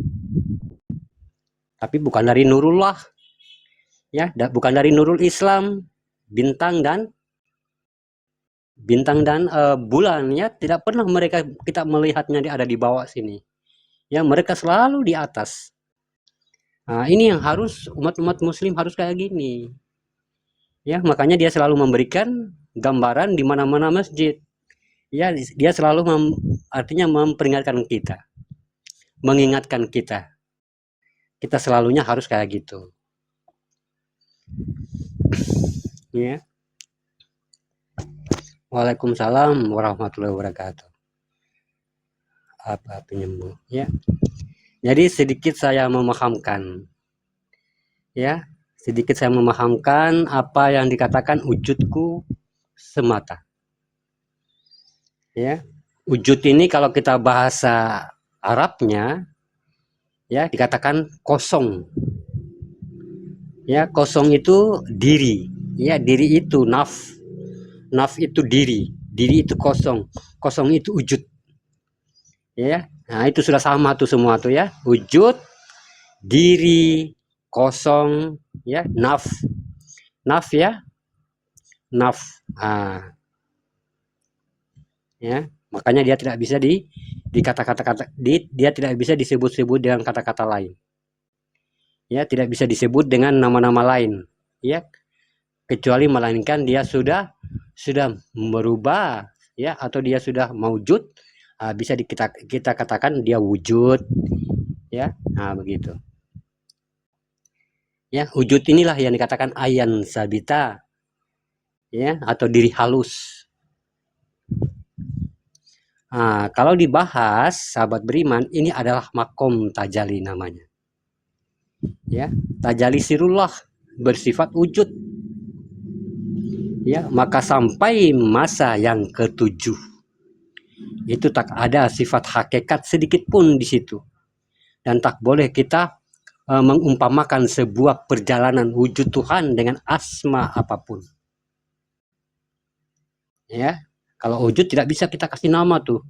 Tapi bukan dari nurullah. Ya, bukan dari nurul Islam, bintang dan bulan, ya, tidak pernah mereka kita melihatnya ada di bawah sini. Ya, mereka selalu di atas. Ini yang harus umat muslim harus kayak gini. Ya, makanya dia selalu memberikan gambaran di mana-mana masjid. Ya, dia selalu artinya memperingatkan kita, mengingatkan kita. Kita selalunya harus kayak gitu. Ya. Waalaikumsalam warahmatullahi wabarakatuh. Apa penyembuh, ya. Jadi sedikit saya memahamkan, ya, sedikit saya memahamkan apa yang dikatakan wujudku semata. Ya, wujud ini kalau kita bahasa Arabnya, ya, dikatakan kosong. Ya, kosong itu diri, ya, diri itu naf itu diri itu kosong itu wujud. Ya, nah itu sudah sama tuh semua tuh, ya, wujud, diri, kosong, ya, naf, ya, naf. Ya, makanya dia tidak bisa dia tidak bisa disebut-sebut dengan kata-kata lain. Ya, tidak bisa disebut dengan nama-nama lain, ya, kecuali melainkan dia sudah berubah, ya, atau dia sudah maujud, bisa kita katakan dia wujud, ya. Begitu. Ya, wujud inilah yang dikatakan ayan sabita, ya, atau diri halus. Kalau dibahas sahabat beriman, ini adalah makom tajali namanya. Ya, tajali sirullah, bersifat wujud. Ya, maka sampai masa yang ketujuh itu tak ada sifat hakikat sedikit pun di situ, dan tak boleh kita mengumpamakan sebuah perjalanan wujud Tuhan dengan asma apapun. Ya, kalau wujud tidak bisa kita kasih nama tuh.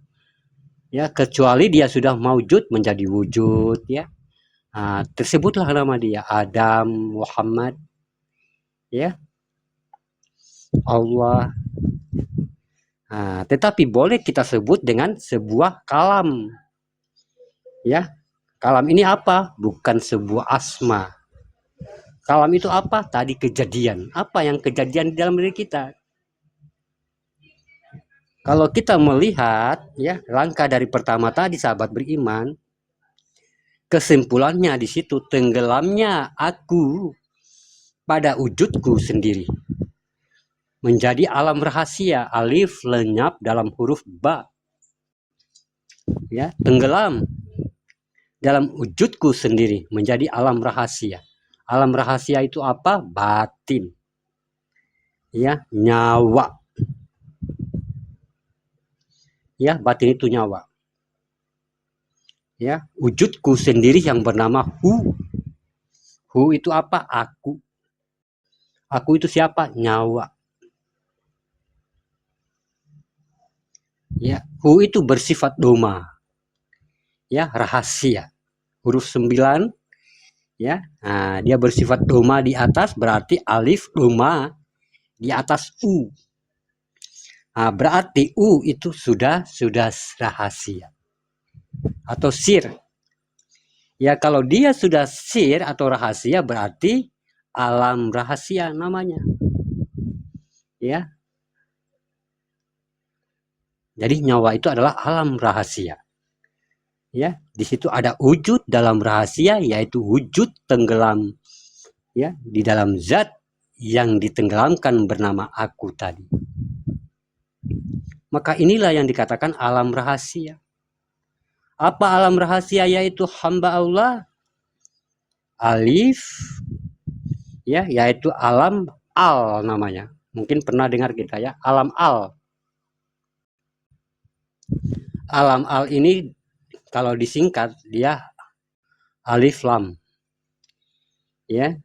Ya, kecuali dia sudah maujud menjadi wujud, ya. Tersebutlah nama dia Adam, Muhammad, ya, Allah. Tetapi boleh kita sebut dengan sebuah kalam, ya. Kalam ini apa? Bukan sebuah asma. Kalam itu apa? Tadi kejadian. Apa yang kejadian di dalam diri kita? Kalau kita melihat, ya, langkah dari pertama tadi sahabat beriman, kesimpulannya di situ tenggelamnya aku pada wujudku sendiri, menjadi alam rahasia, alif lenyap dalam huruf ba, ya, tenggelam dalam wujudku sendiri menjadi alam rahasia. Alam rahasia itu apa? Batin, ya, nyawa, ya, batin itu nyawa, ya. Wujudku sendiri yang bernama hu itu apa? Aku itu siapa? Nyawa, ya. Hu itu bersifat doma, ya, rahasia, huruf 9, ya. Dia bersifat doma di atas, berarti alif doma di atas u. Berarti u itu sudah rahasia atau sir. Ya, kalau dia sudah sir atau rahasia berarti alam rahasia namanya. Ya. Jadi nyawa itu adalah alam rahasia. Ya, di situ ada wujud dalam rahasia, yaitu wujud tenggelam, ya, di dalam zat yang ditenggelamkan bernama aku tadi. Maka inilah yang dikatakan alam rahasia. Apa alam rahasia? Yaitu hamba Allah, alif, ya, yaitu alam al namanya. Mungkin pernah dengar kita, ya, alam al. Alam al ini kalau disingkat dia alif lam, ya.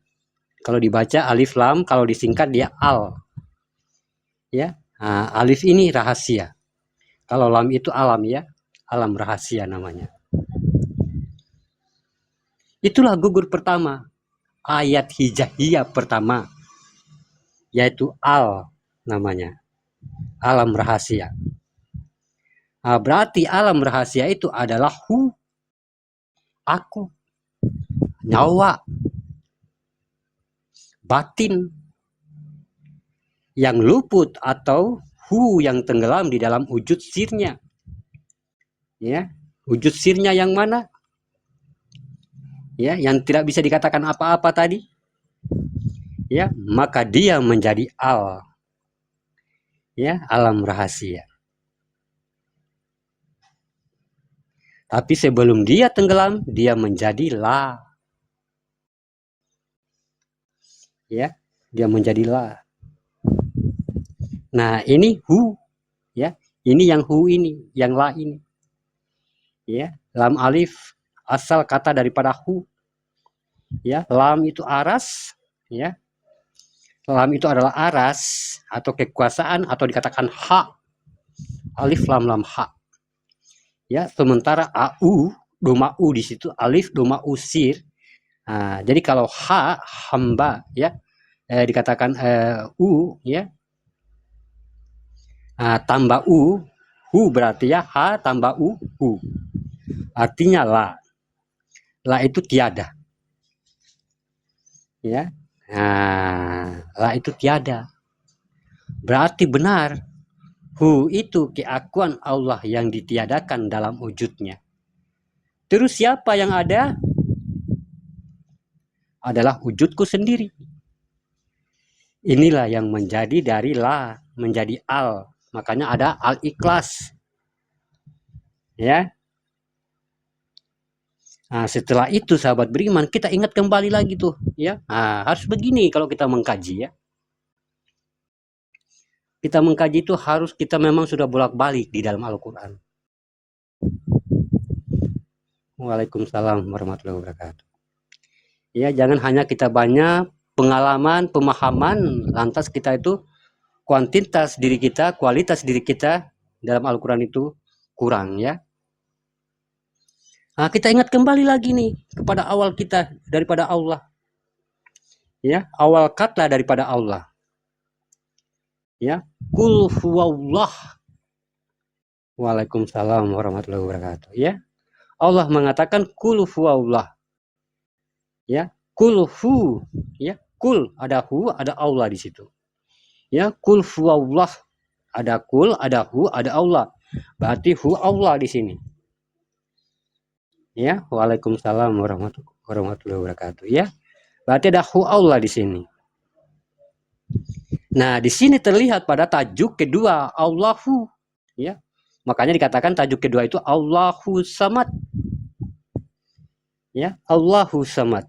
Kalau dibaca alif lam, kalau disingkat dia al, ya. Alif ini rahasia, kalau lam itu alam, ya, alam rahasia namanya. Itulah gugur pertama, ayat hijaiyah pertama, yaitu al namanya, alam rahasia. Berarti alam rahasia itu adalah hu, aku, nyawa, batin yang luput atau hu yang tenggelam di dalam wujud sirnya, ya. Wujud sirnya yang mana? Ya, yang tidak bisa dikatakan apa-apa tadi, ya, maka dia menjadi al, ya, alam rahasia. Tapi sebelum dia tenggelam, dia menjadi la, ya, dia menjadi la. Nah, ini hu, ya, ini yang hu ini, yang la ini, ya. Lam alif asal kata daripada hu, ya. Lam itu aras, ya. Lam itu adalah aras atau kekuasaan atau dikatakan hak. Alif lam lam hak, ya. Sementara au doma u di situ, alif doma u sir. Jadi kalau ha hamba, ya, dikatakan u, ya, tambah u, hu berarti, ya, ha tambah u, hu. Artinya la. La itu tiada, ya. La itu tiada. Berarti benar, hu itu keakuan Allah yang ditiadakan dalam wujudnya. Terus siapa yang ada? Adalah wujudku sendiri. Inilah yang menjadi dari la menjadi al. Makanya ada al-ikhlas, ya. Setelah itu sahabat beriman, kita ingat kembali lagi tuh, ya. Harus begini kalau kita mengkaji, ya. kita mengkaji itu harus kita memang sudah bolak-balik di dalam Al-Quran. Waalaikumsalam warahmatullahi wabarakatuh. Ya, jangan hanya kita banyak pengalaman, pemahaman, lantas kita itu kuantitas diri kita, kualitas diri kita dalam Al-Quran itu kurang, ya. Nah, kita ingat kembali lagi nih kepada awal kita daripada Allah. Ya, awal kata daripada Allah. Ya, Qul huwallah. Waalaikumsalam warahmatullahi wabarakatuh. Ya, Allah mengatakan Qul huwallah. Ya, Qul hu. Ya, Qul ada hu, ada Allah di situ. Ya, Qul huwallah. Ada Qul, ada hu, ada Allah. Berarti hu Allah di sini. Ya, Waalaikumsalam warahmatullahi wabarakatuh. Ya, berarti ada hu Allah di sini. Nah, di sini terlihat pada tajuk kedua Allahu, ya. Makanya dikatakan tajuk kedua itu Allahu Samad. Ya, Allahu Samad.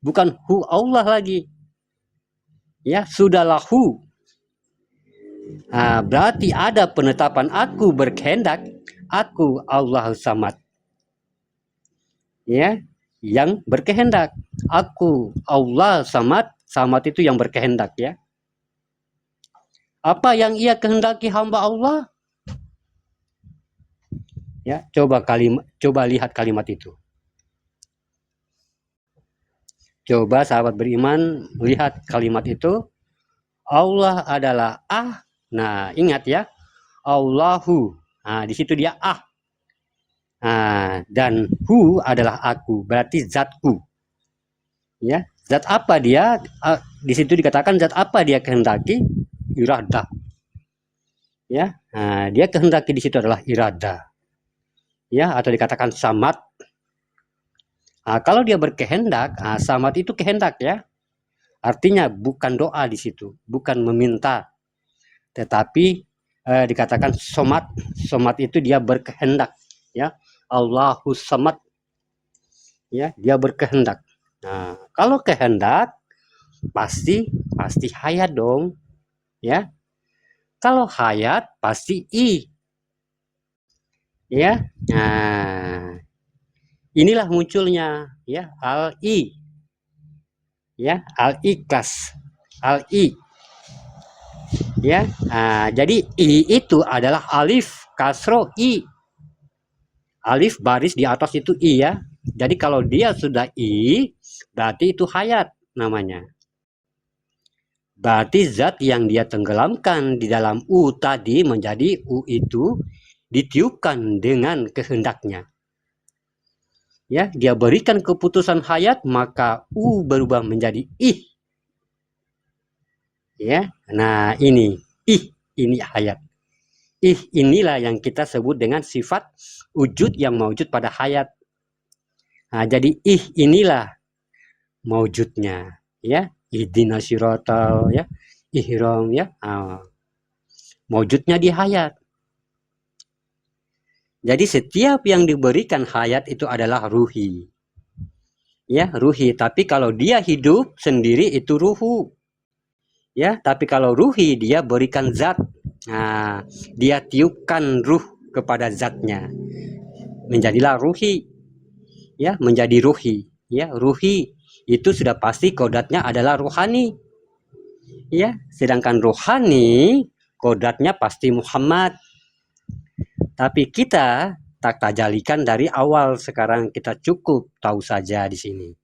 Bukan hu Allah lagi. Ya, sudah lahu. Nah, berarti ada penetapan aku berkehendak, aku Allahu Samad. Ya, yang berkehendak. Aku Allah Samad, Samad itu yang berkehendak, ya. Apa yang ia kehendaki hamba Allah? Ya, coba lihat kalimat itu. Coba sahabat beriman lihat kalimat itu. Allah adalah ah. Nah, ingat ya. Allahu. Nah, di situ dia ah. Nah, dan hu adalah aku, berarti zatku. Ya, zat apa dia? Di situ dikatakan zat apa dia kehendaki? Irada. Ya, nah, dia kehendaki di situ adalah irada. Ya, atau dikatakan samad. Nah, kalau dia berkehendak, samad itu kehendak, ya. Artinya bukan doa di situ, bukan meminta, tetapi dikatakan somad. Somad itu dia berkehendak, ya. Allahu samad. Ya, dia berkehendak. Nah, kalau kehendak pasti hayat dong. Ya, kalau hayat pasti i, ya. Nah, inilah munculnya, ya, al-i, ya, al-ikhlas, al-i, ya. Nah, jadi i itu adalah alif kasro i, alif baris di atas itu i, ya. Jadi kalau dia sudah i, berarti itu hayat namanya. Berarti zat yang dia tenggelamkan di dalam u tadi menjadi u itu ditiupkan dengan kehendaknya. Ya, dia berikan keputusan hayat, maka u berubah menjadi ih. Ya, nah ini ih, ini hayat. Ih, inilah yang kita sebut dengan sifat wujud yang mewujud pada hayat. Nah, jadi ih inilah mewujudnya, ya. Ihdinas siratal, ya, ihram, ya, mewujudnya di hayat. Jadi setiap yang diberikan hayat itu adalah ruhi, ya, ruhi. Tapi kalau dia hidup sendiri itu ruhu, ya. Tapi kalau ruhi dia berikan zat, nah, dia tiupkan ruh kepada zatnya, menjadilah ruhi, ya, menjadi ruhi, ya. Ruhi itu sudah pasti kodratnya adalah rohani, ya. Sedangkan rohani kodratnya pasti Muhammad. Tapi kita tak tajalikan dari awal, sekarang kita cukup tahu saja di sini,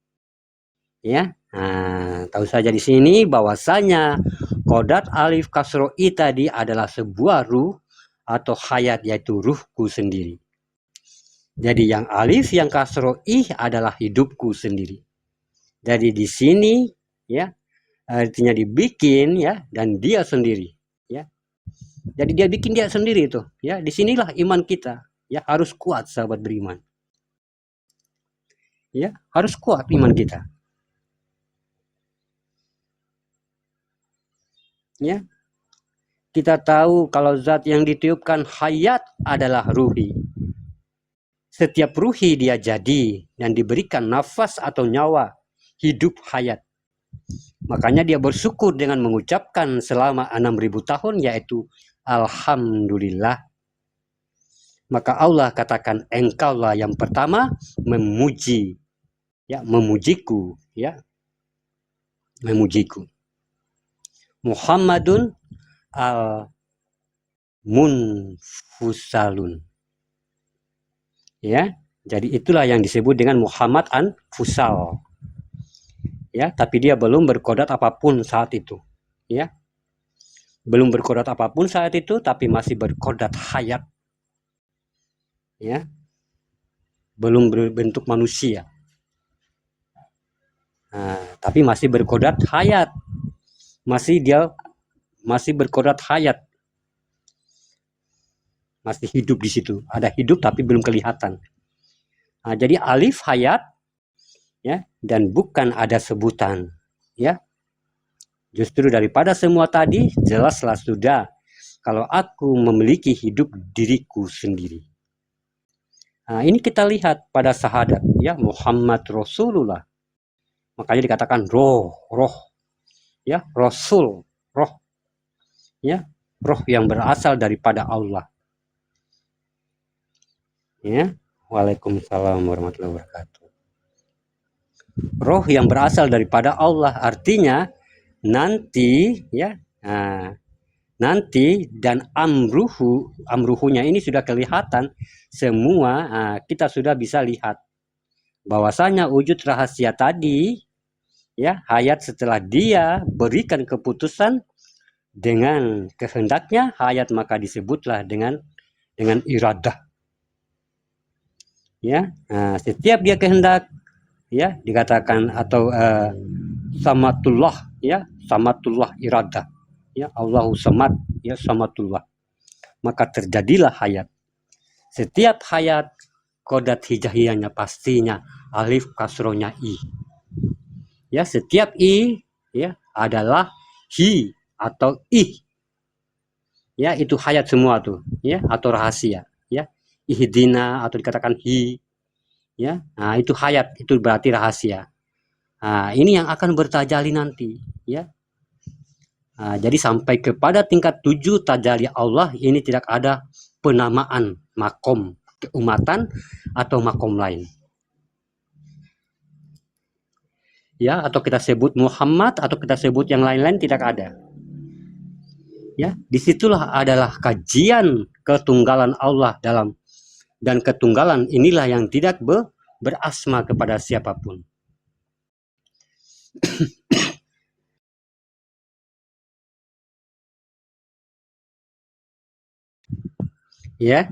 ya. Nah, tahu saja di sini bahwasanya kodrat alif kasro i tadi adalah sebuah ruh atau hayat, yaitu ruhku sendiri. Jadi yang alif yang kasro i adalah hidupku sendiri. Jadi di sini, ya, artinya dibikin, ya, dan dia sendiri, ya. Jadi dia bikin dia sendiri itu, ya. Disinilah iman kita, ya, harus kuat sahabat beriman, ya, harus kuat iman kita, ya. Kita tahu kalau zat yang ditiupkan hayat adalah ruhi. Setiap ruhi dia jadi dan diberikan nafas atau nyawa, hidup hayat, Makanya dia bersyukur dengan mengucapkan selama 6.000 tahun, yaitu Alhamdulillah. Maka Allah katakan, engkaulah yang pertama memuji, ya, memujiku, ya, memujiku. Muhammadun al-munfusalun. Ya, jadi itulah yang disebut dengan Muhammad an-Fusal. Ya, tapi dia belum berkodrat apapun saat itu. Ya, belum berkodrat apapun saat itu, tapi masih berkodrat hayat. Ya, belum berbentuk manusia. Nah, tapi masih berkodrat hayat. Dia masih berkodrat hayat. Masih hidup di situ. Ada hidup tapi belum kelihatan. Nah, jadi alif hayat, ya, dan bukan ada sebutan, ya. Justru daripada semua tadi, jelaslah sudah kalau aku memiliki hidup diriku sendiri. Nah, ini kita lihat pada syahadat, ya, Muhammad Rasulullah. Makanya dikatakan roh, ya, Rasul, roh, ya, roh yang berasal daripada Allah. Ya, Waalaikumsalam warahmatullahi wabarakatuh. Roh yang berasal daripada Allah, artinya nanti, ya, nanti dan amruhunya ini sudah kelihatan semua. Kita sudah bisa lihat bahwasanya wujud rahasia tadi, ya, hayat setelah dia berikan keputusan dengan kehendaknya hayat, maka disebutlah dengan iradah. Ya, setiap dia kehendak, ya, dikatakan atau samatullah, ya, samatullah iradah, ya, Allahu samad, ya, samatullah, maka terjadilah hayat. Setiap hayat kodrat hijaiyahnya pastinya alif kasrohnya i, ya, setiap i, ya, adalah hi atau ih, ya, itu hayat semua tuh, ya, atau rahasia, ya, ihdina atau dikatakan hi, ya, nah itu hayat, itu berarti rahasia. Nah, ini yang akan bertajalli nanti, ya. Nah, jadi sampai kepada tingkat 7 tajalli Allah ini tidak ada penamaan makom keumatan atau makom lain, ya, atau kita sebut Muhammad atau kita sebut yang lain-lain, tidak ada. Ya, disitulah adalah kajian ketunggalan Allah dalam, dan ketunggalan inilah yang tidak berasma kepada siapapun. Ya,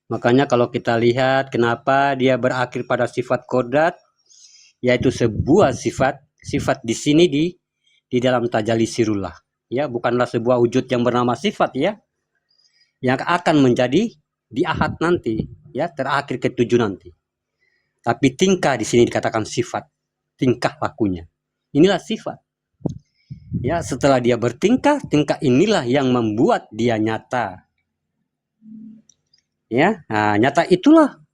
makanya kalau kita lihat kenapa dia berakhir pada sifat kodrat, yaitu sebuah sifat di sini di dalam tajalli sirullah, ya, bukanlah sebuah wujud yang bernama sifat, ya, yang akan menjadi di ahad nanti, ya, terakhir ke-7 nanti. Tapi tingkah di sini dikatakan sifat, tingkah lakunya. Inilah sifat. Ya, setelah dia bertingkah, tingkah inilah yang membuat dia nyata. Ya, nah, nyata itulah,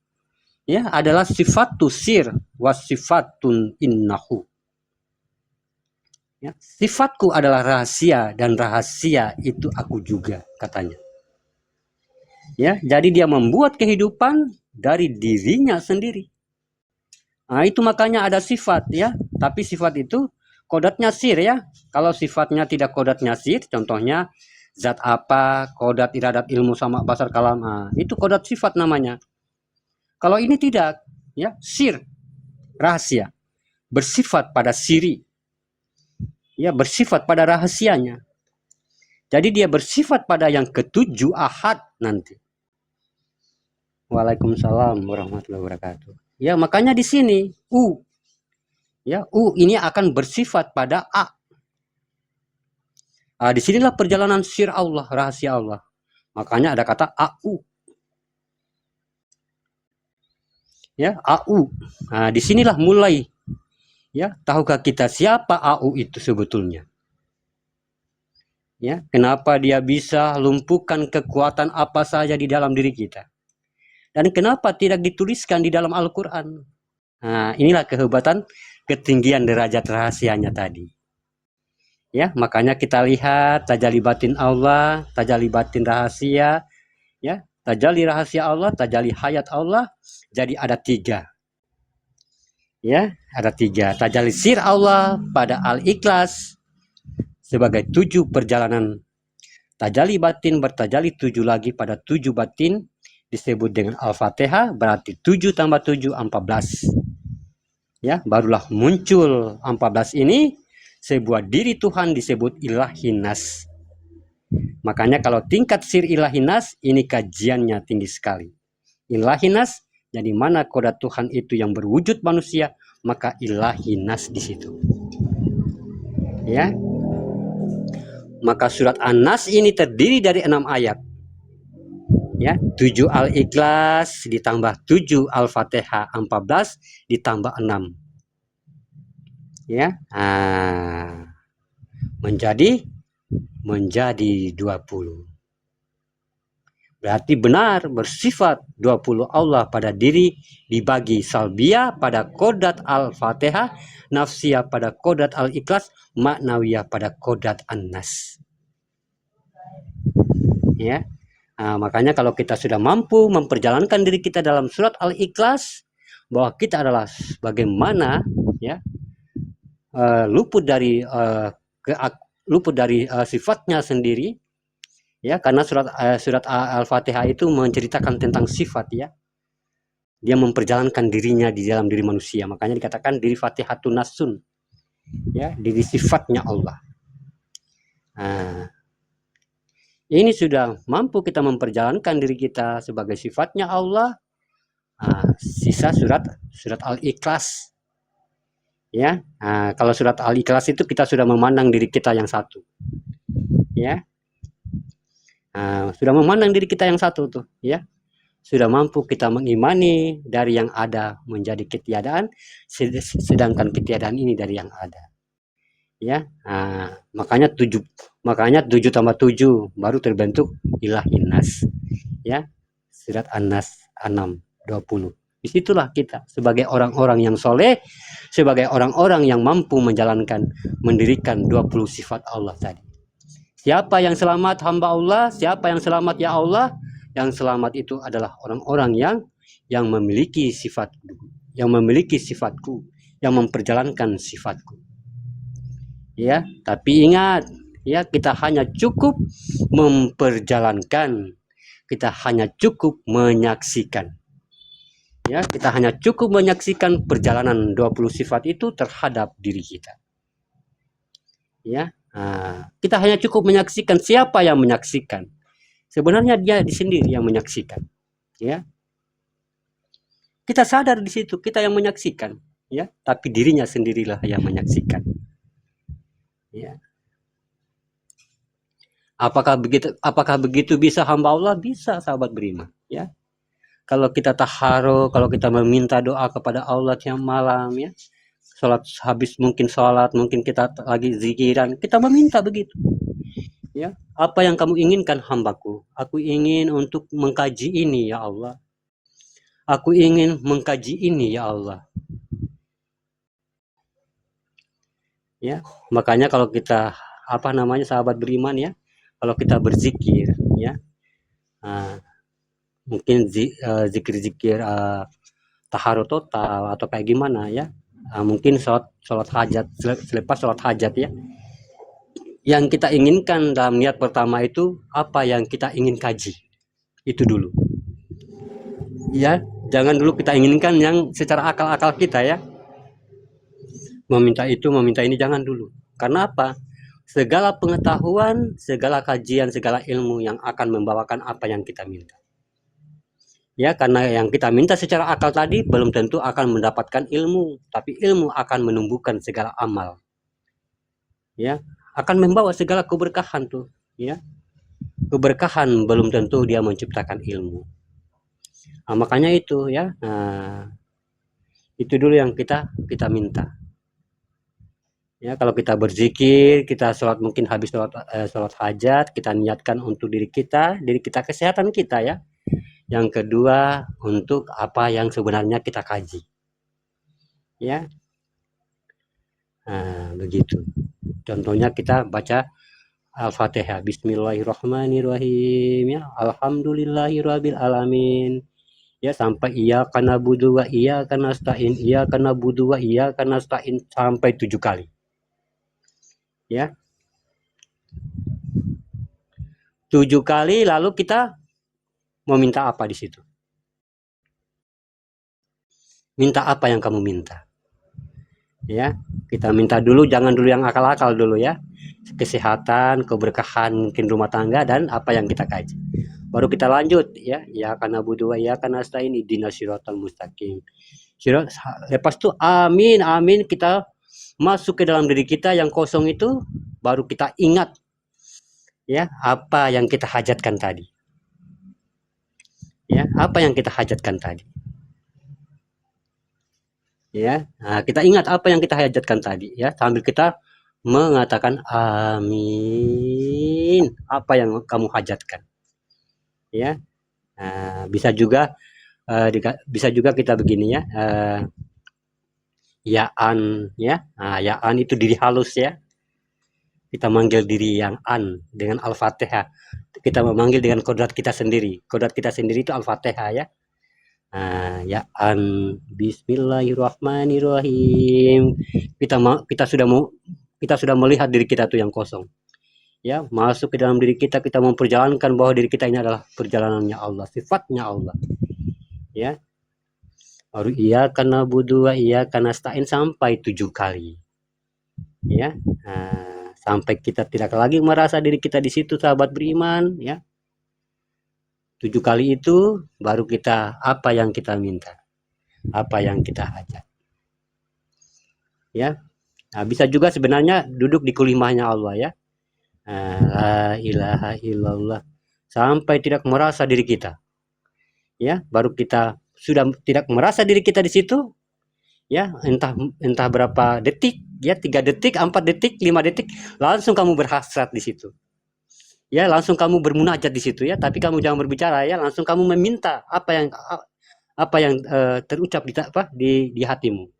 ya, adalah sifatu sir wasifatun innahu. Ya, sifatku adalah rahasia dan rahasia itu aku juga, katanya. Ya, jadi dia membuat kehidupan dari dirinya sendiri. Nah, itu makanya ada sifat, ya, tapi sifat itu kodratnya sir, ya. Kalau sifatnya tidak kodratnya sir, contohnya zat apa, kodrat iradat ilmu sama basar kalam, itu kodrat sifat namanya. Kalau ini tidak, ya, sir, rahasia, bersifat pada siri, ya, bersifat pada rahasianya. Jadi dia bersifat pada yang ke-7 ahad nanti. Waalaikumsalam warahmatullahi wabarakatuh. Ya, makanya di sini u, ya, u ini akan bersifat pada a. Disinilah perjalanan sir Allah, rahasia Allah. Makanya ada kata au. Ya, au. Disinilah mulai. Ya, tahukah kita siapa au itu sebetulnya? Ya, kenapa dia bisa lumpuhkan kekuatan apa saja di dalam diri kita? Dan kenapa tidak dituliskan di dalam Al-Quran? Inilah kehebatan ketinggian derajat rahasianya tadi. Ya, makanya kita lihat tajalli batin Allah, tajalli batin rahasia, ya, tajalli rahasia Allah, tajalli hayat Allah, jadi ada 3. Ya, ada 3. Tajalli sir Allah pada Al-Ikhlas sebagai 7 perjalanan tajalli batin, bertajalli 7 lagi pada 7 batin, disebut dengan Al-Fatihah, berarti 7 tambah 7 14. Ya, barulah muncul 14 ini sebuah diri Tuhan disebut Ilahinas. Makanya kalau tingkat sir Ilahinas ini kajiannya tinggi sekali. Ilahinas, jadi mana kodrat Tuhan itu yang berwujud manusia, maka Ilahinas di situ. Ya. Maka surat An-Nas ini terdiri dari 6 ayat. Ya, 7 Al-Ikhlas ditambah 7 Al-Fatihah 14 ditambah 6. Ya, menjadi 20. Berarti benar bersifat 20 Allah pada diri, dibagi salbiyah pada kodrat Al-Fatihah, nafsiyah pada kodrat Al-Ikhlas, maknawiyah pada kodrat An-Nas. Ya, makanya kalau kita sudah mampu memperjalankan diri kita dalam surat Al-Ikhlas, bahwa kita adalah bagaimana, ya, luput dari sifatnya sendiri, ya, karena surat Al-Fatihah itu menceritakan tentang sifat, ya, dia memperjalankan dirinya di dalam diri manusia, makanya dikatakan diri Fatihatun Nasun, ya, diri sifatnya Allah. Ini sudah mampu kita memperjalankan diri kita sebagai sifatnya Allah. Sisa surat Al-Ikhlas. Ya, kalau surat Al-Ikhlas itu kita sudah memandang diri kita yang satu, ya, sudah memandang diri kita yang satu tuh, ya, sudah mampu kita mengimani dari yang ada menjadi ketiadaan, sedangkan ketiadaan ini dari yang ada, ya. Makanya 7 tambah 7 baru terbentuk Ilahinas, ya, surat An-Nas 6:20. Disitulah kita sebagai orang-orang yang soleh, sebagai orang-orang yang mampu mendirikan 20 sifat Allah tadi. Siapa yang selamat? Hamba Allah. Siapa yang selamat? Ya Allah. Yang selamat itu adalah orang-orang yang memiliki sifatku, yang memperjalankan sifatku. Ya, tapi ingat, ya, kita hanya cukup memperjalankan, kita hanya cukup menyaksikan. Ya, kita hanya cukup menyaksikan perjalanan 20 sifat itu terhadap diri kita. Ya, kita hanya cukup menyaksikan. Siapa yang menyaksikan? Sebenarnya dia sendiri yang menyaksikan. Ya, kita sadar di situ kita yang menyaksikan. Ya, tapi dirinya sendirilah yang menyaksikan. Ya. Apakah begitu bisa hamba Allah? Bisa, sahabat beriman. Ya. Kalau kita taharuh, kalau kita meminta doa kepada Allah tiap malam, ya, sholat habis mungkin sholat, mungkin kita lagi zikiran, kita meminta begitu, ya, apa yang kamu inginkan hambaku? Aku ingin untuk mengkaji ini, ya Allah. Aku ingin mengkaji ini, ya Allah. Ya, makanya kalau kita sahabat beriman, ya, kalau kita berzikir, ya, mungkin zikir-zikir taharuh total atau kayak gimana, ya, mungkin sholat hajat, selepas sholat hajat, ya, yang kita inginkan dalam niat pertama itu apa yang kita ingin kaji itu dulu, ya, jangan dulu kita inginkan yang secara akal-akal kita, ya, meminta itu meminta ini, jangan dulu. Karena apa? Segala pengetahuan, segala kajian, segala ilmu yang akan membawakan apa yang kita minta. Ya, karena yang kita minta secara akal tadi belum tentu akan mendapatkan ilmu, tapi ilmu akan menumbuhkan segala amal. Ya, akan membawa segala keberkahan tuh, ya. Keberkahan belum tentu dia menciptakan ilmu. Makanya itu, ya. Itu dulu yang kita minta. Ya, kalau kita berzikir, kita sholat, mungkin habis sholat hajat, kita niatkan untuk diri kita kesehatan kita, ya. Yang kedua, untuk apa yang sebenarnya kita kaji. Ya. Begitu. Contohnya kita baca Al-Fatihah, Bismillahirrahmanirrahim, ya, Alhamdulillahirabbil alamin, ya, sampai iyyaka na'budu wa iyyaka nasta'in, iyyaka na'budu wa iyyaka nasta'in, sampai 7 kali. Ya. 7 kali, lalu kita mau minta apa di situ? Minta apa yang kamu minta? Ya, kita minta dulu, jangan dulu yang akal-akal dulu ya. Kesehatan, keberkahan mungkin rumah tangga, dan apa yang kita kaji. Baru kita lanjut ya, ya karena budu ya karena nasta'in ihdinas siratal mustaqim. Lepas itu amin, amin, kita masuk ke dalam diri kita yang kosong itu, baru kita ingat ya apa yang kita hajatkan tadi. Ya, apa yang kita hajatkan tadi. Ya, nah, kita ingat apa yang kita hajatkan tadi ya, sambil kita mengatakan amin, apa yang kamu hajatkan ya. Nah, bisa juga kita begini ya, yaan ya. Nah, yaan itu diri halus ya, kita manggil diri yang an dengan Al-Fatihah, kita memanggil dengan kodrat kita sendiri. Kodrat kita sendiri itu Al-Fatihah ya. Yaan Bismillahirrahmanirrahim. Kita sudah melihat diri kita tuh yang kosong. Ya, masuk ke dalam diri kita memperjalankan bahwa diri kita ini adalah perjalanannya Allah, sifatnya Allah. Ya. Baru iyyaka na'budu wa iyyaka nasta'in sampai 7 kali. Ya. Sampai kita tidak lagi merasa diri kita di situ, sahabat beriman, ya. 7 kali itu baru kita apa yang kita minta, apa yang kita hajat. Ya. Nah, bisa juga sebenarnya duduk di kulimahnya Allah ya. La ilaha illallah sampai tidak merasa diri kita. Ya, baru kita sudah tidak merasa diri kita di situ. Ya, entah berapa detik, ya 3 detik, 4 detik, 5 detik, langsung kamu berhasrat di situ. Ya, langsung kamu bermunajat di situ ya, tapi kamu jangan berbicara ya, langsung kamu meminta apa yang terucap di hatimu.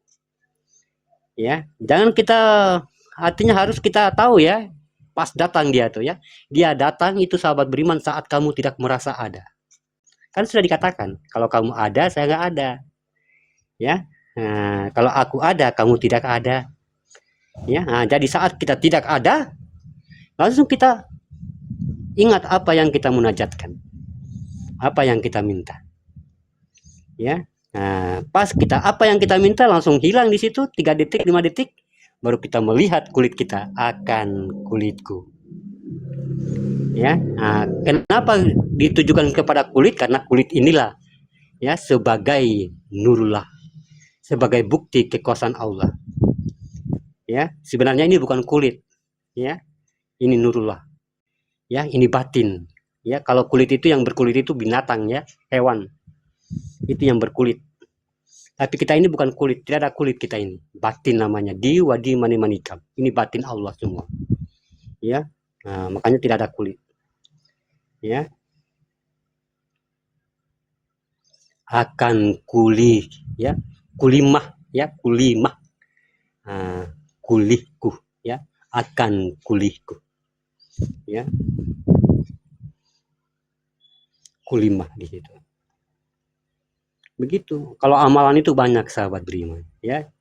Ya, jangan kita, artinya harus kita tahu ya, pas datang dia tuh ya, dia datang itu sahabat beriman saat kamu tidak merasa ada. Kan sudah dikatakan, kalau kamu ada, saya nggak ada. Ya, nah, kalau aku ada, kamu tidak ada. Ya, nah, jadi saat kita tidak ada, langsung kita ingat apa yang kita munajatkan, apa yang kita minta. Ya, nah, pas kita apa yang kita minta langsung hilang di situ 3 detik, 5 detik, baru kita melihat kulit kita, akan kulitku. Ya, nah, kenapa ditujukan kepada kulit? Karena kulit inilah ya sebagai nurullah, sebagai bukti kekuasaan Allah. Ya, sebenarnya ini bukan kulit, ya, ini nurullah. Ya, ini batin. Ya, kalau kulit itu yang berkulit itu binatang ya, hewan. Itu yang berkulit. Tapi kita ini bukan kulit, tidak ada kulit kita ini. Batin namanya, di wadi mani manikam. Ini batin Allah semua. Ya, nah, makanya tidak ada kulit. Ya. Akan kuli, ya, kulimah, ya, kulimah. Nah, kulihku, ya, akan kulihku. Ya. Kulimah di situ. Begitu. Kalau amalan itu banyak sahabat beriman, ya.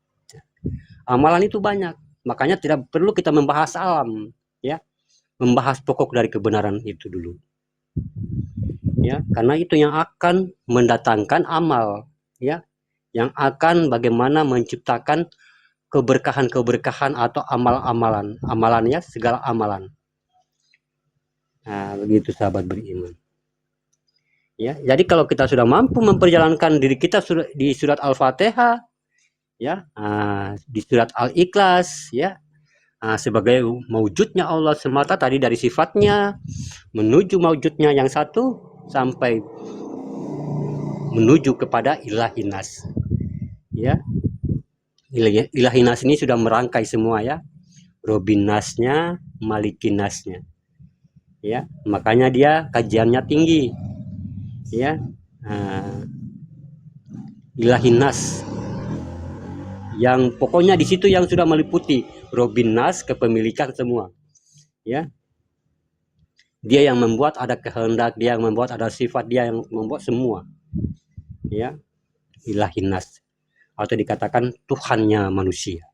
Amalan itu banyak. Makanya tidak perlu kita membahas alam, ya. Membahas pokok dari kebenaran itu dulu. Ya, karena itu yang akan mendatangkan amal, ya. Yang akan bagaimana menciptakan keberkahan-keberkahan atau amalan ya, segala amalan. Nah, begitu sahabat beriman. Ya, jadi kalau kita sudah mampu memperjalankan diri kita di surat Al-Fatihah, ya, di surat Al-Ikhlas, ya, sebagai mewujudnya Allah semata tadi dari sifatnya menuju mewujudnya yang satu sampai menuju kepada ilahinas, ya. Ilahinas ini sudah merangkai semua ya, Robinasnya, Malikinasnya, ya, makanya dia kajiannya tinggi. Ya, ilahinas yang pokoknya di situ yang sudah meliputi Robin Nas, kepemilikan semua. Ya, dia yang membuat, ada kehendak, dia yang membuat, ada sifat, dia yang membuat semua. Ya, Ilahin Nas, atau dikatakan Tuhannya manusia.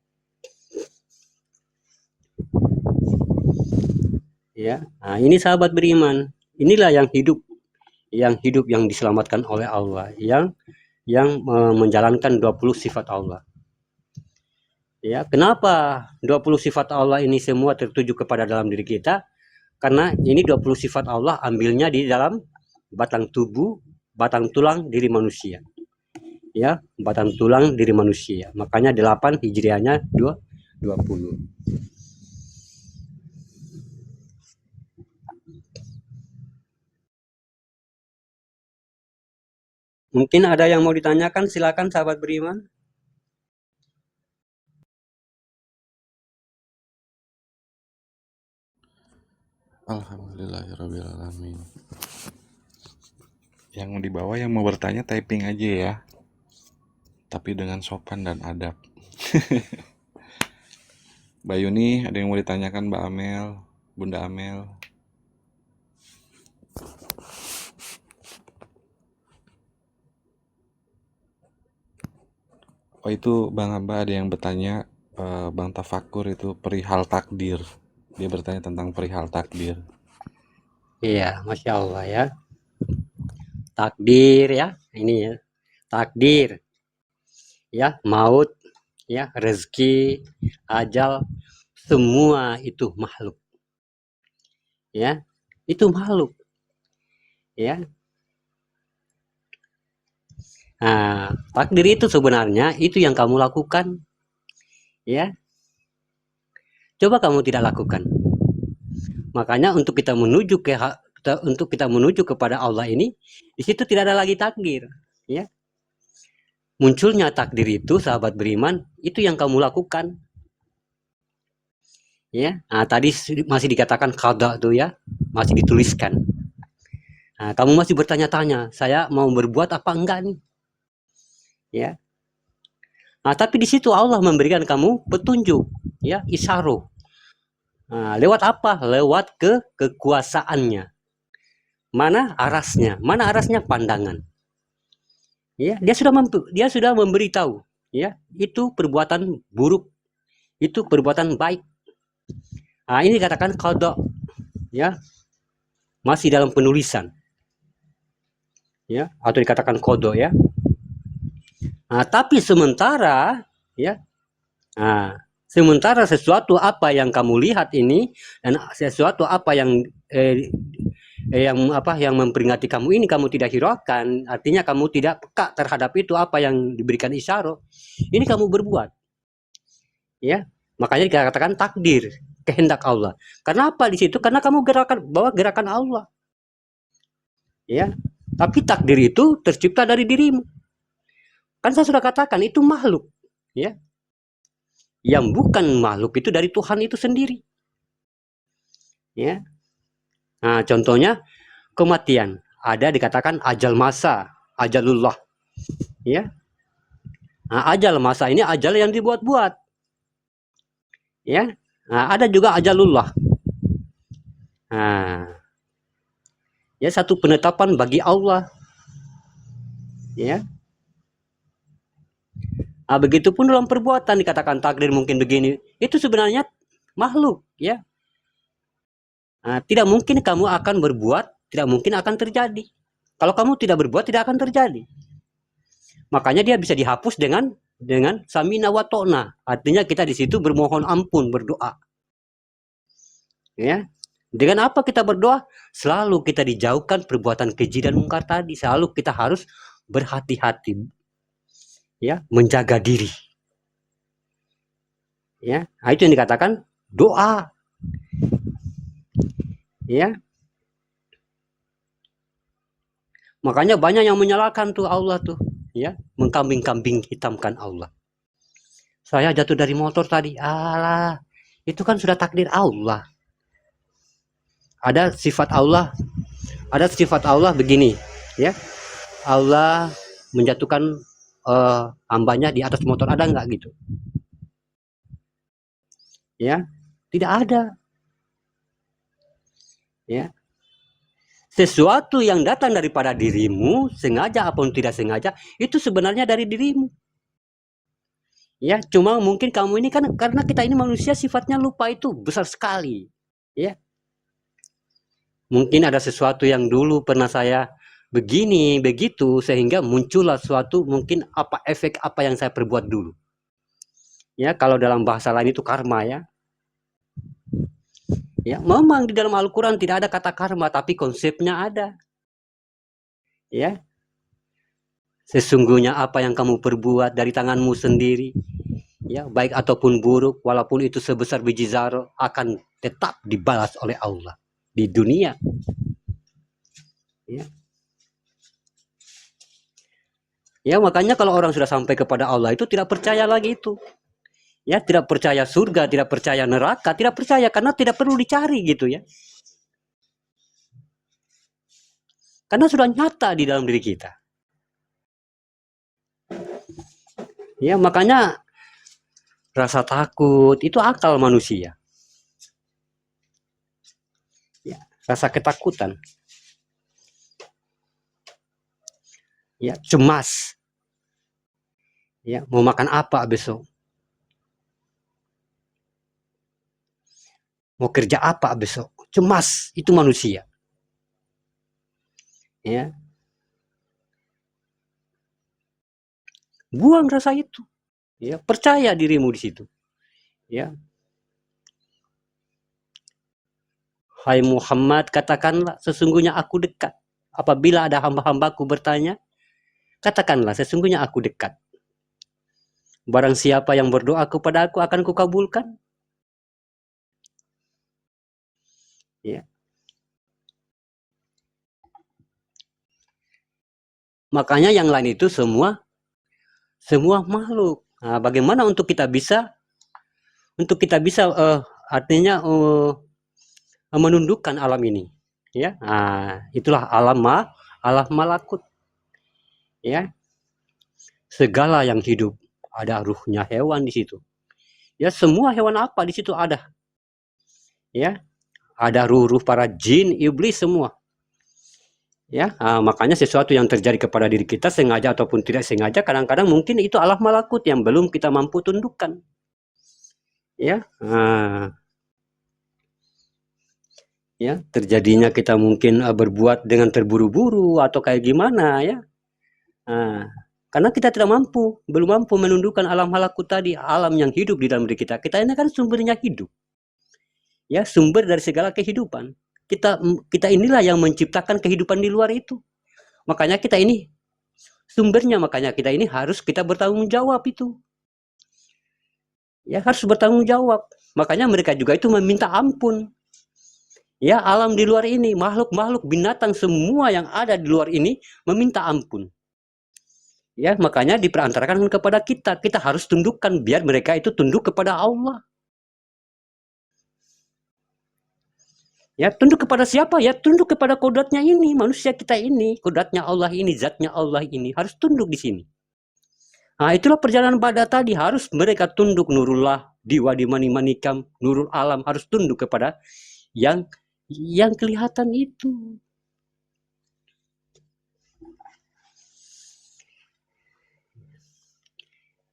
Ya, nah, ini sahabat beriman, inilah yang hidup yang diselamatkan oleh Allah, yang menjalankan 20 sifat Allah. Ya, kenapa 20 sifat Allah ini semua tertuju kepada dalam diri kita? Karena ini 20 sifat Allah ambilnya di dalam batang tubuh, batang tulang diri manusia. Ya, batang tulang diri manusia. Makanya 8 Hijriahnya 20. Mungkin ada yang mau ditanyakan, silakan sahabat beriman. Alhamdulillahirrabbilalamin. Yang di bawah yang mau bertanya typing aja ya, tapi dengan sopan dan adab. Mbak Yuni, ada yang mau ditanyakan Mbak Amel, Bunda Amel? Oh itu Bang Amba ada yang bertanya, Bang Tafakur itu perihal takdir. Dia bertanya tentang perihal takdir. Iya, Masya Allah ya. Takdir ya, ini ya. Takdir. Ya, maut, ya, rezeki, ajal, semua itu makhluk. Ya, itu makhluk. Ya. Nah, takdir itu sebenarnya itu yang kamu lakukan. Ya. Coba kamu tidak lakukan. Makanya untuk kita menuju kepada Allah ini, di situ tidak ada lagi takdir, ya. Munculnya takdir itu, sahabat beriman, itu yang kamu lakukan. Ya. Nah, tadi masih dikatakan qada tuh ya, masih dituliskan. Nah, kamu masih bertanya-tanya, saya mau berbuat apa enggak nih? Ya. Nah, tapi di situ Allah memberikan kamu petunjuk, ya, isyarah. Nah, lewat apa? Lewat kekuasaannya. Mana arasnya? Mana arasnya? Pandangan. Ya, dia sudah memberitahu, ya, itu perbuatan buruk, itu perbuatan baik. Nah, ini dikatakan qada, ya, masih dalam penulisan, ya, atau dikatakan qada ya. Nah, tapi sementara, ya, nah, sementara sesuatu apa yang kamu lihat ini dan sesuatu apa yang yang memperingati kamu ini kamu tidak hiraukan, artinya kamu tidak peka terhadap itu apa yang diberikan isyarat, ini kamu berbuat, ya, makanya dikatakan takdir, kehendak Allah. Karena apa di situ? Karena kamu bawa gerakan Allah, ya. Tapi takdir itu tercipta dari dirimu. Kan saya sudah katakan itu makhluk, ya. Yang bukan makhluk itu dari Tuhan itu sendiri, ya. Nah, contohnya kematian, ada dikatakan ajal masa, ajalullah, ya. Nah, ajal masa ini ajal yang dibuat-buat, ya. Nah, ada juga ajalullah. Nah, ya, satu penetapan bagi Allah, ya. Nah, begitupun dalam perbuatan dikatakan takdir mungkin begini, itu sebenarnya makhluk, ya. Nah, tidak mungkin kamu akan berbuat, tidak mungkin akan terjadi. Kalau kamu tidak berbuat, tidak akan terjadi. Makanya dia bisa dihapus dengan samina wa to'na. Artinya kita di situ bermohon ampun, berdoa. Ya. Dengan apa kita berdoa? Selalu kita dijauhkan perbuatan keji dan mungkar tadi. Selalu kita harus berhati-hati. Ya, menjaga diri. Ya, nah, itu yang dikatakan doa. Ya. Makanya banyak yang menyalahkan tuh Allah tuh, ya, mengkambing-kambing hitamkan Allah. Saya jatuh dari motor tadi, alah, itu kan sudah takdir Allah. Ada sifat Allah begini, ya. Allah menjatuhkan hambanya di atas motor, ada nggak gitu? Ya, tidak ada. Ya, sesuatu yang datang daripada dirimu, sengaja ataupun tidak sengaja, itu sebenarnya dari dirimu. Ya, cuma mungkin kamu ini kan, karena kita ini manusia sifatnya lupa itu besar sekali. Ya, mungkin ada sesuatu yang dulu pernah saya begini, begitu, sehingga muncullah suatu mungkin apa efek apa yang saya perbuat dulu. Ya, kalau dalam bahasa lain itu karma ya. Ya, memang di dalam Al-Quran tidak ada kata karma, tapi konsepnya ada. Ya, sesungguhnya apa yang kamu perbuat dari tanganmu sendiri, ya, baik ataupun buruk, walaupun itu sebesar biji zarah, akan tetap dibalas oleh Allah di dunia. Ya. Ya, makanya kalau orang sudah sampai kepada Allah itu tidak percaya lagi itu. Ya, tidak percaya surga, tidak percaya neraka, tidak percaya karena tidak perlu dicari gitu ya. Karena sudah nyata di dalam diri kita. Ya, makanya rasa takut itu akal manusia. Ya, rasa ketakutan. Ya, cemas. Ya, mau makan apa besok? Mau kerja apa besok? Cemas, itu manusia. Ya. Buang rasa itu. Ya, percaya dirimu di situ. Ya. Hai Muhammad, katakanlah sesungguhnya aku dekat. Apabila ada hamba-hambaku bertanya, katakanlah sesungguhnya aku dekat. Barang siapa yang berdoa kepada aku akan kukabulkan. Ya. Makanya yang lain itu semua makhluk. Nah, bagaimana untuk kita bisa artinya menundukkan alam ini, ya. Nah, itulah alam malakut, ya. Segala yang hidup, ada ruhnya hewan di situ. Ya, semua hewan apa di situ ada. Ya, ada ruh-ruh para jin, iblis semua. Ya, makanya sesuatu yang terjadi kepada diri kita sengaja ataupun tidak sengaja, kadang-kadang mungkin itu alam malakut yang belum kita mampu tundukkan. Ya, ya, terjadinya kita mungkin berbuat dengan terburu-buru atau kayak gimana ya. Karena kita tidak mampu, belum mampu menundukkan alam malakut tadi, alam yang hidup di dalam diri kita. Kita ini kan sumbernya hidup. Ya, sumber dari segala kehidupan. Kita inilah yang menciptakan kehidupan di luar itu. Makanya kita ini sumbernya, makanya kita ini harus kita bertanggung jawab itu. Ya, harus bertanggung jawab. Makanya mereka juga itu meminta ampun. Ya, alam di luar ini, makhluk-makhluk binatang semua yang ada di luar ini meminta ampun. Ya, makanya diperantarakan kepada kita. Kita harus tundukkan biar mereka itu tunduk kepada Allah. Ya, tunduk kepada siapa? Ya, tunduk kepada kodratnya ini, manusia kita ini, kodratnya Allah ini, zatnya Allah ini, harus tunduk di sini. Nah, itulah perjalanan pada tadi, harus mereka tunduk nurullah, diwa dimani manikam, nurul alam, harus tunduk kepada yang kelihatan itu.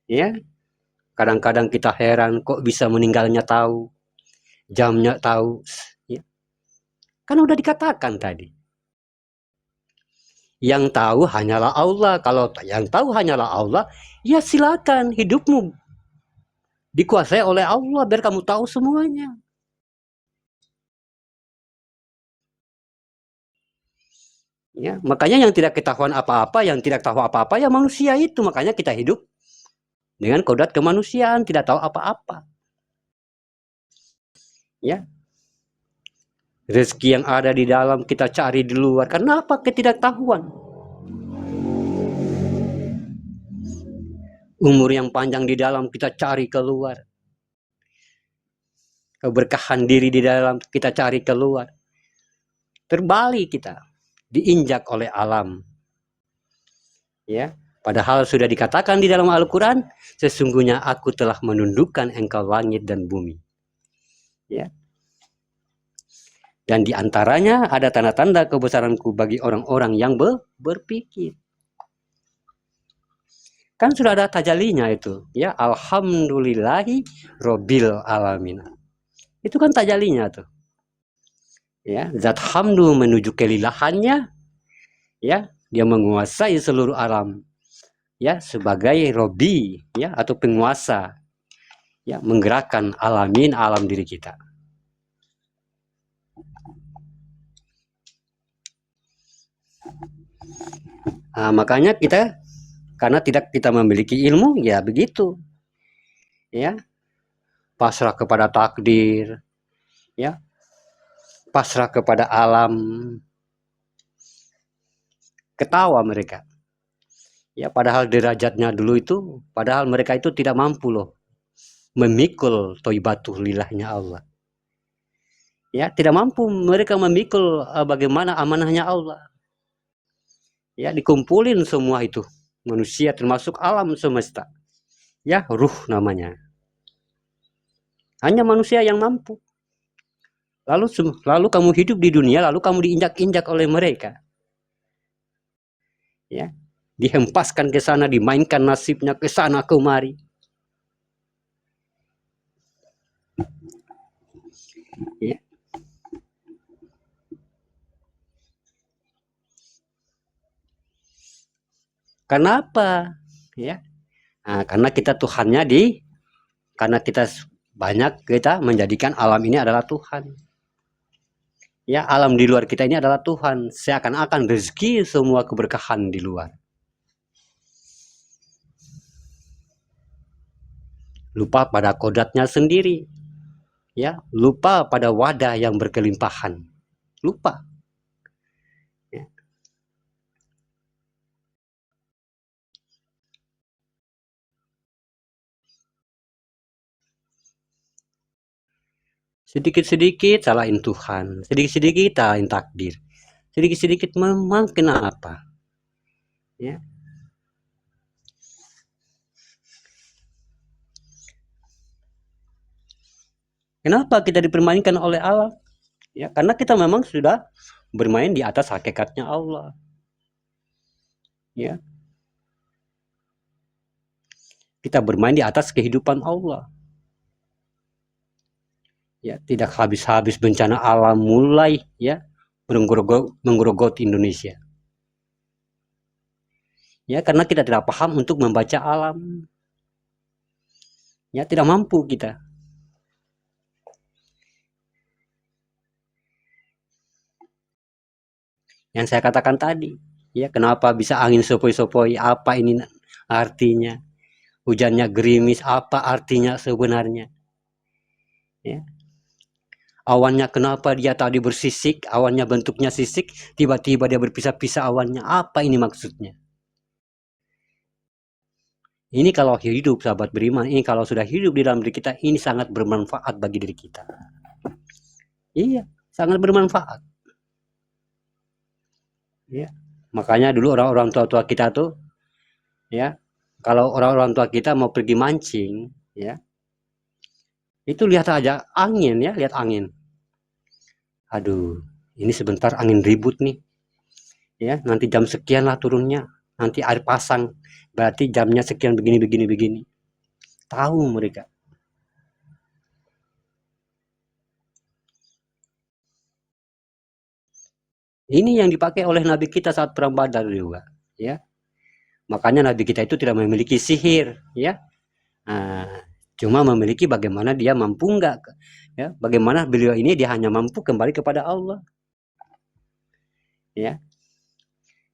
Ya, kadang-kadang kita heran, kok bisa meninggalnya tahu, jamnya tahu. Kan udah dikatakan tadi. Yang tahu hanyalah Allah. Kalau yang tahu hanyalah Allah, ya silakan hidupmu dikuasai oleh Allah biar kamu tahu semuanya. Ya, makanya yang tidak ketahuan apa-apa, yang tidak tahu apa-apa ya manusia itu. Makanya kita hidup dengan kodrat kemanusiaan, tidak tahu apa-apa. Ya. Rezeki yang ada di dalam kita cari di luar. Karena apa? Ketidaktahuan. Umur yang panjang di dalam kita cari keluar. Keberkahan diri di dalam kita cari keluar. Terbalik kita. Diinjak oleh alam. Ya, padahal sudah dikatakan di dalam Al-Quran, sesungguhnya aku telah menundukkan engkau langit dan bumi. Ya. Dan diantaranya ada tanda-tanda kebesaranku bagi orang-orang yang berpikir. Kan sudah ada tajalinya itu, ya, alhamdulillahi robbil alamin. Itu kan tajalinya tuh. Ya, zat hamdu menuju kelilahannya, ya, dia menguasai seluruh alam, ya, sebagai Robi, ya, atau penguasa, ya, menggerakkan alamin, alam diri kita. Nah, makanya kita, karena tidak kita memiliki ilmu, ya begitu, ya, pasrah kepada takdir, ya, pasrah kepada alam, ketawa mereka. Ya, padahal derajatnya dulu itu, padahal mereka itu tidak mampu loh memikul toibatuh lilahnya Allah. Ya, tidak mampu mereka memikul bagaimana amanahnya Allah. Ya, dikumpulin semua itu manusia termasuk alam semesta. Ya, ruh namanya. Hanya manusia yang mampu. Lalu kamu hidup di dunia, lalu kamu diinjak-injak oleh mereka. Ya, dihempaskan ke sana, dimainkan nasibnya ke sana kemari. Ya. Kenapa? Ya. Nah, karena kita Tuhannya karena kita banyak kita menjadikan alam ini adalah Tuhan. Ya, alam di luar kita ini adalah Tuhan. Seakan-akan rezeki semua keberkahan di luar. Lupa pada kodratnya sendiri. Ya, lupa pada wadah yang berkelimpahan. Lupa. Ya. Sedikit-sedikit salahin Tuhan, sedikit-sedikit salahin takdir, sedikit-sedikit memang kenapa? Ya. Kenapa kita dipermainkan oleh Allah? Ya, karena kita memang sudah bermain di atas hakikatnya Allah. Ya. Kita bermain di atas kehidupan Allah. Ya, tidak habis-habis bencana alam mulai ya menggerogoti Indonesia. Ya, karena kita tidak paham untuk membaca alam. Ya, tidak mampu kita. Yang saya katakan tadi, ya, kenapa bisa angin sepoi-sepoi, apa ini artinya? Hujannya gerimis, apa artinya sebenarnya? Ya. Awannya kenapa dia tadi bersisik, awannya bentuknya sisik, tiba-tiba dia berpisah-pisah awannya, apa ini maksudnya? Ini kalau hidup sahabat beriman, ini kalau sudah hidup di dalam diri kita, ini sangat bermanfaat bagi diri kita. Iya, sangat bermanfaat. Ya, makanya dulu orang-orang tua-tua kita tuh, ya, kalau orang-orang tua kita mau pergi mancing, ya, itu lihat aja angin, ya, lihat angin. Aduh, ini sebentar angin ribut nih, ya, nanti jam sekian lah turunnya, nanti air pasang, berarti jamnya sekian begini. Tahu mereka. Ini yang dipakai oleh Nabi kita saat perang Badar juga, ya. Makanya Nabi kita itu tidak memiliki sihir, ya. Nah, cuma memiliki bagaimana dia mampu enggak, ya. Bagaimana beliau ini dia hanya mampu kembali kepada Allah, ya.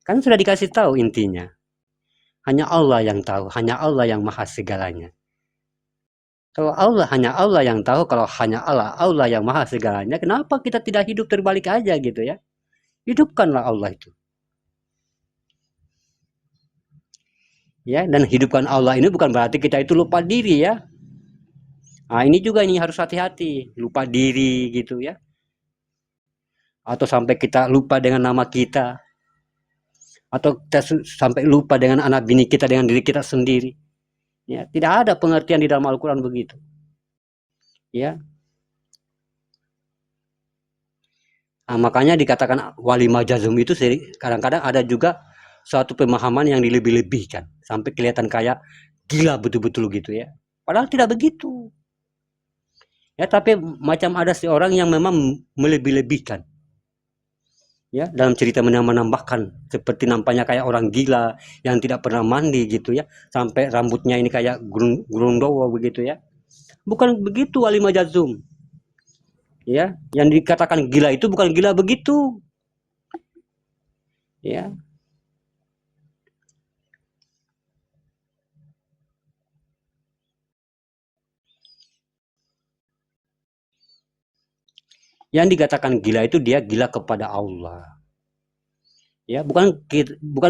Kan sudah dikasih tahu intinya. Hanya Allah yang tahu, hanya Allah yang maha segalanya. Kalau hanya Allah yang tahu, kalau hanya Allah yang maha segalanya, kenapa kita tidak hidup terbalik aja gitu ya? Hidupkanlah Allah itu. Ya, dan hidupkan Allah ini bukan berarti kita itu lupa diri ya. Nah, ini juga ini harus hati-hati, lupa diri gitu ya. Atau sampai kita lupa dengan nama kita. Atau kita sampai lupa dengan anak bini kita, dengan diri kita sendiri. Ya, tidak ada pengertian di dalam Al-Qur'an begitu. Ya. Makanya dikatakan wali majazum itu kadang-kadang ada juga suatu pemahaman yang dilebih-lebihkan sampai kelihatan kayak gila betul-betul gitu ya. Padahal tidak begitu. Ya, tapi macam ada seorang yang memang melebih-lebihkan. Ya, dalam cerita menambahkan seperti nampaknya kayak orang gila yang tidak pernah mandi gitu ya, sampai rambutnya ini kayak Grundowo begitu ya. Bukan begitu wali majazum. Ya, yang dikatakan gila itu bukan gila begitu. Ya. Yang dikatakan gila itu dia gila kepada Allah. Ya, bukan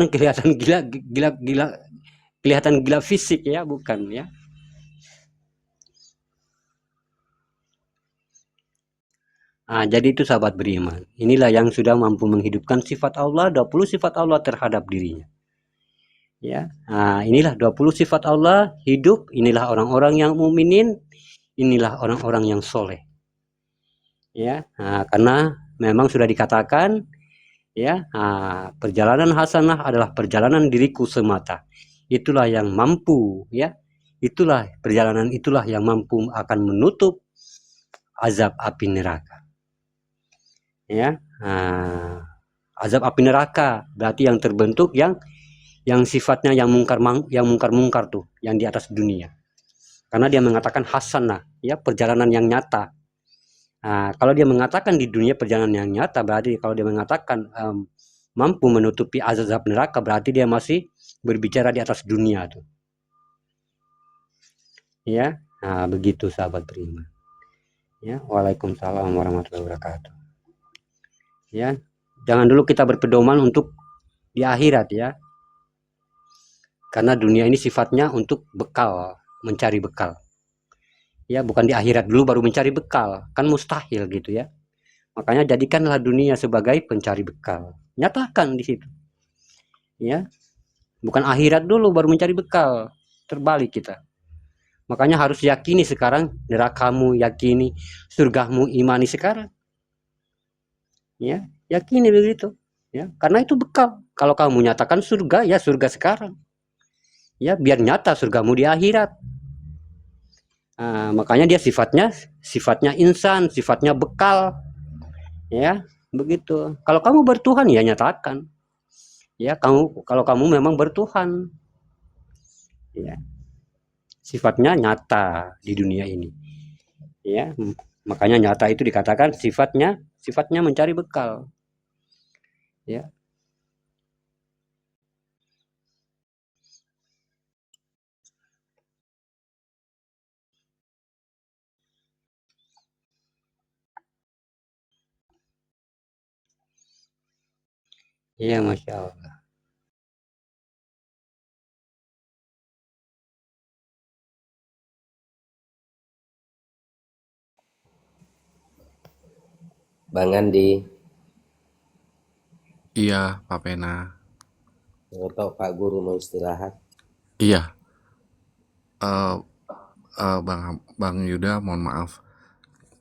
kelihatan gila kelihatan gila fisik ya, bukan ya. Jadi itu sahabat beriman. Inilah yang sudah mampu menghidupkan sifat Allah, 20 sifat Allah terhadap dirinya. Ya. Inilah 20 sifat Allah hidup, inilah orang-orang yang mukminin, inilah orang-orang yang soleh. Ya, karena memang sudah dikatakan ya, perjalanan hasanah adalah perjalanan diriku semata. Itulah yang mampu ya. Itulah perjalanan itulah yang mampu akan menutup azab api neraka. Ya, azab api neraka berarti yang terbentuk yang sifatnya yang mungkar tuh, yang di atas dunia. Karena dia mengatakan hasanah, ya, perjalanan yang nyata. Kalau dia mengatakan di dunia perjalanan yang nyata, berarti kalau dia mengatakan mampu menutupi azab neraka, berarti dia masih berbicara di atas dunia tuh. Ya, begitu sahabat beriman. Ya, waalaikumsalam warahmatullahi wabarakatuh. Ya, jangan dulu kita berpedoman untuk di akhirat ya. Karena dunia ini sifatnya untuk bekal, mencari bekal. Ya, bukan di akhirat dulu baru mencari bekal, kan mustahil gitu ya. Makanya jadikanlah dunia sebagai pencari bekal. Nyatakan di situ. Ya. Bukan akhirat dulu baru mencari bekal. Terbalik kita. Makanya harus yakini sekarang nerakamu, yakini surgamu, imani sekarang. Ya, yakini begitu. Ya, karena itu bekal. Kalau kamu nyatakan surga, ya surga sekarang. Ya, biar nyata surgamu di akhirat. Makanya dia sifatnya insan, sifatnya bekal. Ya, begitu. Kalau kamu bertuhan ya nyatakan. Ya, kalau kamu memang bertuhan. Ya. Sifatnya nyata di dunia ini. Ya, makanya nyata itu dikatakan sifatnya mencari bekal. Ya. Iya, Masya Allah. Bang Andi, Iya, Pak Pena. tahu Pak Guru mau istirahat. Iya, eh Bang Yuda, mohon maaf.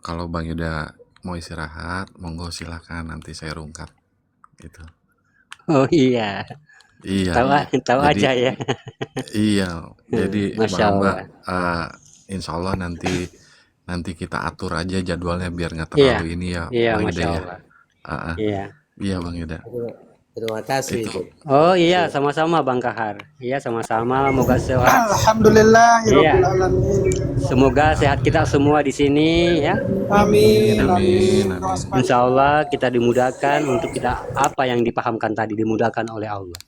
Kalau Bang Yuda mau istirahat, monggo silakan, nanti saya rungkap. Gitu. Oh iya, Iya, tahu jadi aja ya. iya, jadi Masya Bang Hamba, Allah. insya Allah nanti kita atur aja jadwalnya biar nggak Iya, terlalu ini ya, iya, Bang Yuda Masya ya. Allah. Ah, Iya. iya Bang Yuda. Terima kasih Itu. itu. Oh iya, sama-sama Bang Kahar. Iya, sama-sama. Moga sehat. Alhamdulillah, Iya. alamin. Semoga sehat kita semua di sini ya. Amin. Amin. Insya Allah kita dimudahkan untuk kita apa yang dipahamkan tadi dimudahkan oleh Allah.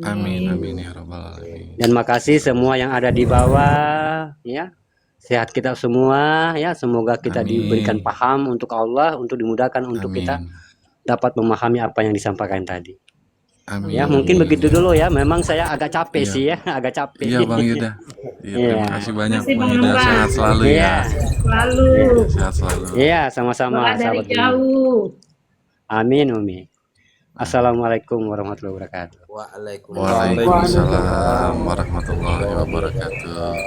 Amin ya rabbal alamin. Dan makasih semua yang ada di bawah ya. Sehat kita semua ya. Semoga kita Amin. diberikan paham untuk Allah, untuk dimudahkan untuk kita dapat memahami apa yang disampaikan tadi. Amin. Ya, mungkin begitu dulu ya. Memang saya agak capek sih ya, agak capek. Iya Bang Yuda. Iya, terima kasih banyak Makasih, Bang Bang Yuda. Yuda. Sehat selalu Iya. ya. Selalu. Sehat selalu. Iya, sama-sama Doa dari sahabat beriman. jauh. Amin, Umi. Assalamualaikum warahmatullahi wabarakatuh. Waalaikumsalam warahmatullahi wabarakatuh.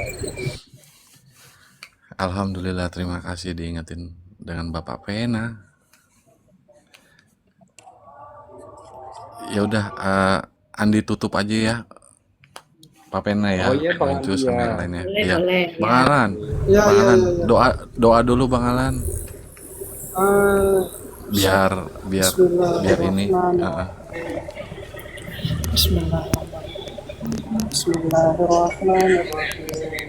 Alhamdulillah, terima kasih diingetin dengan Bapak Pena. Ya udah, Andi tutup aja ya, Pak Pena ya, Oh iya, Bang Bang Jus Andi, sama ya. yang lainnya. Boleh, Iya, boleh. Bang Ya. Alan, Ya, Bang ya, Alan, ya, ya. doa dulu Bang Alan, Eh, biar biar biar ini, Bismillahirrahmanirrahim. Bismillahirrahmanirrahim.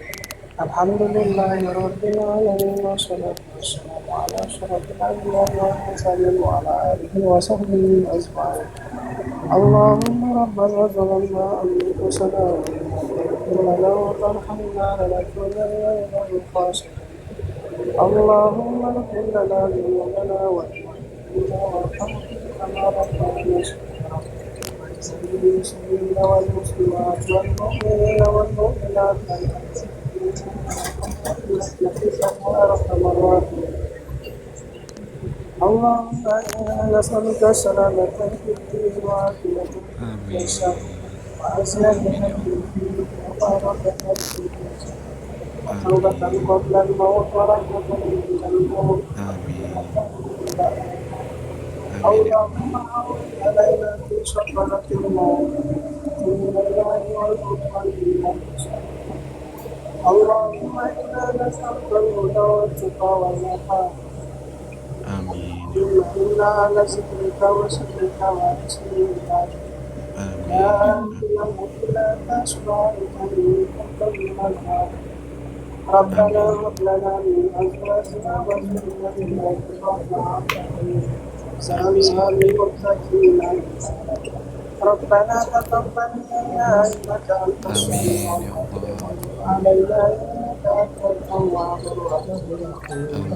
Alhamdulillahirabbil alamin wassalatu wassalamu ala asyrafil anbiya'i wal mursalin wa ala alihi wa sahbihi ajma'in. Allahumma rabbana zalamna anfusana wa in lam taghfir lana wa tarhamna lanakunanna minal khasirin. Allahumma ighfir lana dhunubana wa ikhwanina warhamna kama rabbana shaghira. المسلمين والمسلمات والمؤمنين والمؤمنات يا أرحم الراحمين. اللهم إنا نسألك السلامة في الدين وعافية في الشر وعافية في الدين وبركة في الرزق وتوبة قبل الموت ورحمة عند الموت. اللهم عود علينا في شفرة الموت من الله والمطمئنين. اللهم إنا نسألك الهدى والتقى والعفاف. إنا على ذكرك وشكرك وحسن عبادتك. يا أنت لا تشفع لك من النار. ربنا هب لنا من أزواجنا وذريتنا قرة أعين واجعلنا للمتقين ربنا تقبل منا إنك أنت السميع العليم علينا إنك أنت التواب الرحيم.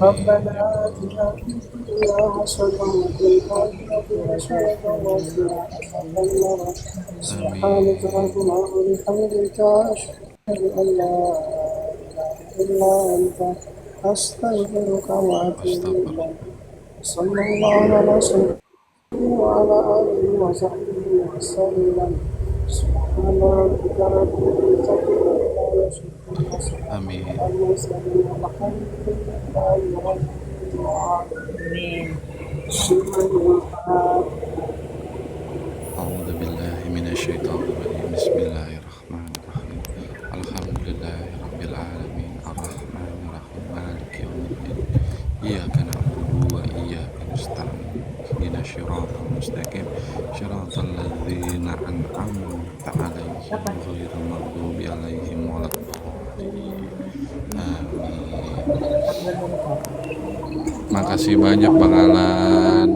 ربنا آتنا في الدنيا حسنة وفي الآخرة حسنة وقنا عذاب النار. سبحانك ربنا وبحمدك أشهد أن لا إله إلا أنت أستغفرك وأتوب إليك. صلى الله على سيدنا وعلى آله وصحبه وسلم. سبحان ربك رب العزة عما يصفون وسلام على المرسلين والحمد لله رب العالمين. A'udzu billahi minasyaitonir rajim. Bismillahirrahmanirrahim. Alhamdulillahirabbil alamin. Arrahmanir rahim. Maliki yaumiddin. Iyyaka na'budu wa iyyaka nasta'in. Ihdinas siratal mustaqim. Shiratal ladzina an'amta 'alaihim ghairil maghdubi 'alaihim waladdallin. Amin. Makasih banyak Bang Alan.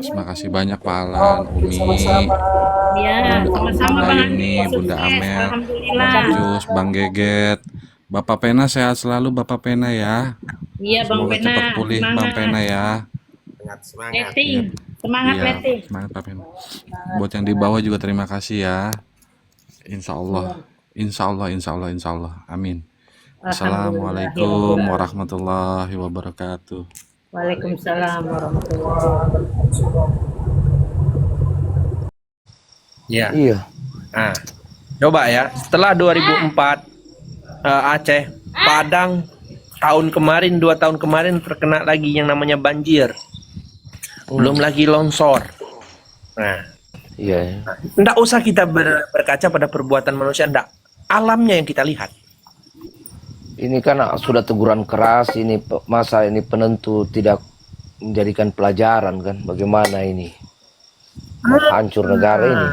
Terima kasih banyak Pak Alan, Umi, Ya, sama-sama Bunda Bang Yuni, Andi. Bunda Sukses, Amel, alhamdulillah. Bang Jus, Bang Geget, Bapak Pena sehat selalu Bapak Pena ya. Iya, Bang Semoga Pena, cepat pulih Bang Pena semangat. ya. Semangat. Letting, semangat Iya, letting. semangat Pak Pena. Buat yang di bawah juga terima kasih ya. Insya Allah, insya Allah, insya Allah, insya Allah. Amin. Assalamualaikum warahmatullahi wabarakatuh. Waalaikumsalam warahmatullahi wabarakatuh. Ya. Iya. Nah, coba ya, setelah 2004 Aceh, Padang tahun kemarin, 2 tahun kemarin terkena lagi yang namanya banjir. Belum lagi longsor. Nah, Iya. enggak usah kita berkaca pada perbuatan manusia, enggak. Alamnya yang kita lihat. Ini kan sudah teguran keras, ini masa ini penentu tidak menjadikan pelajaran kan, bagaimana ini hancur negara ini.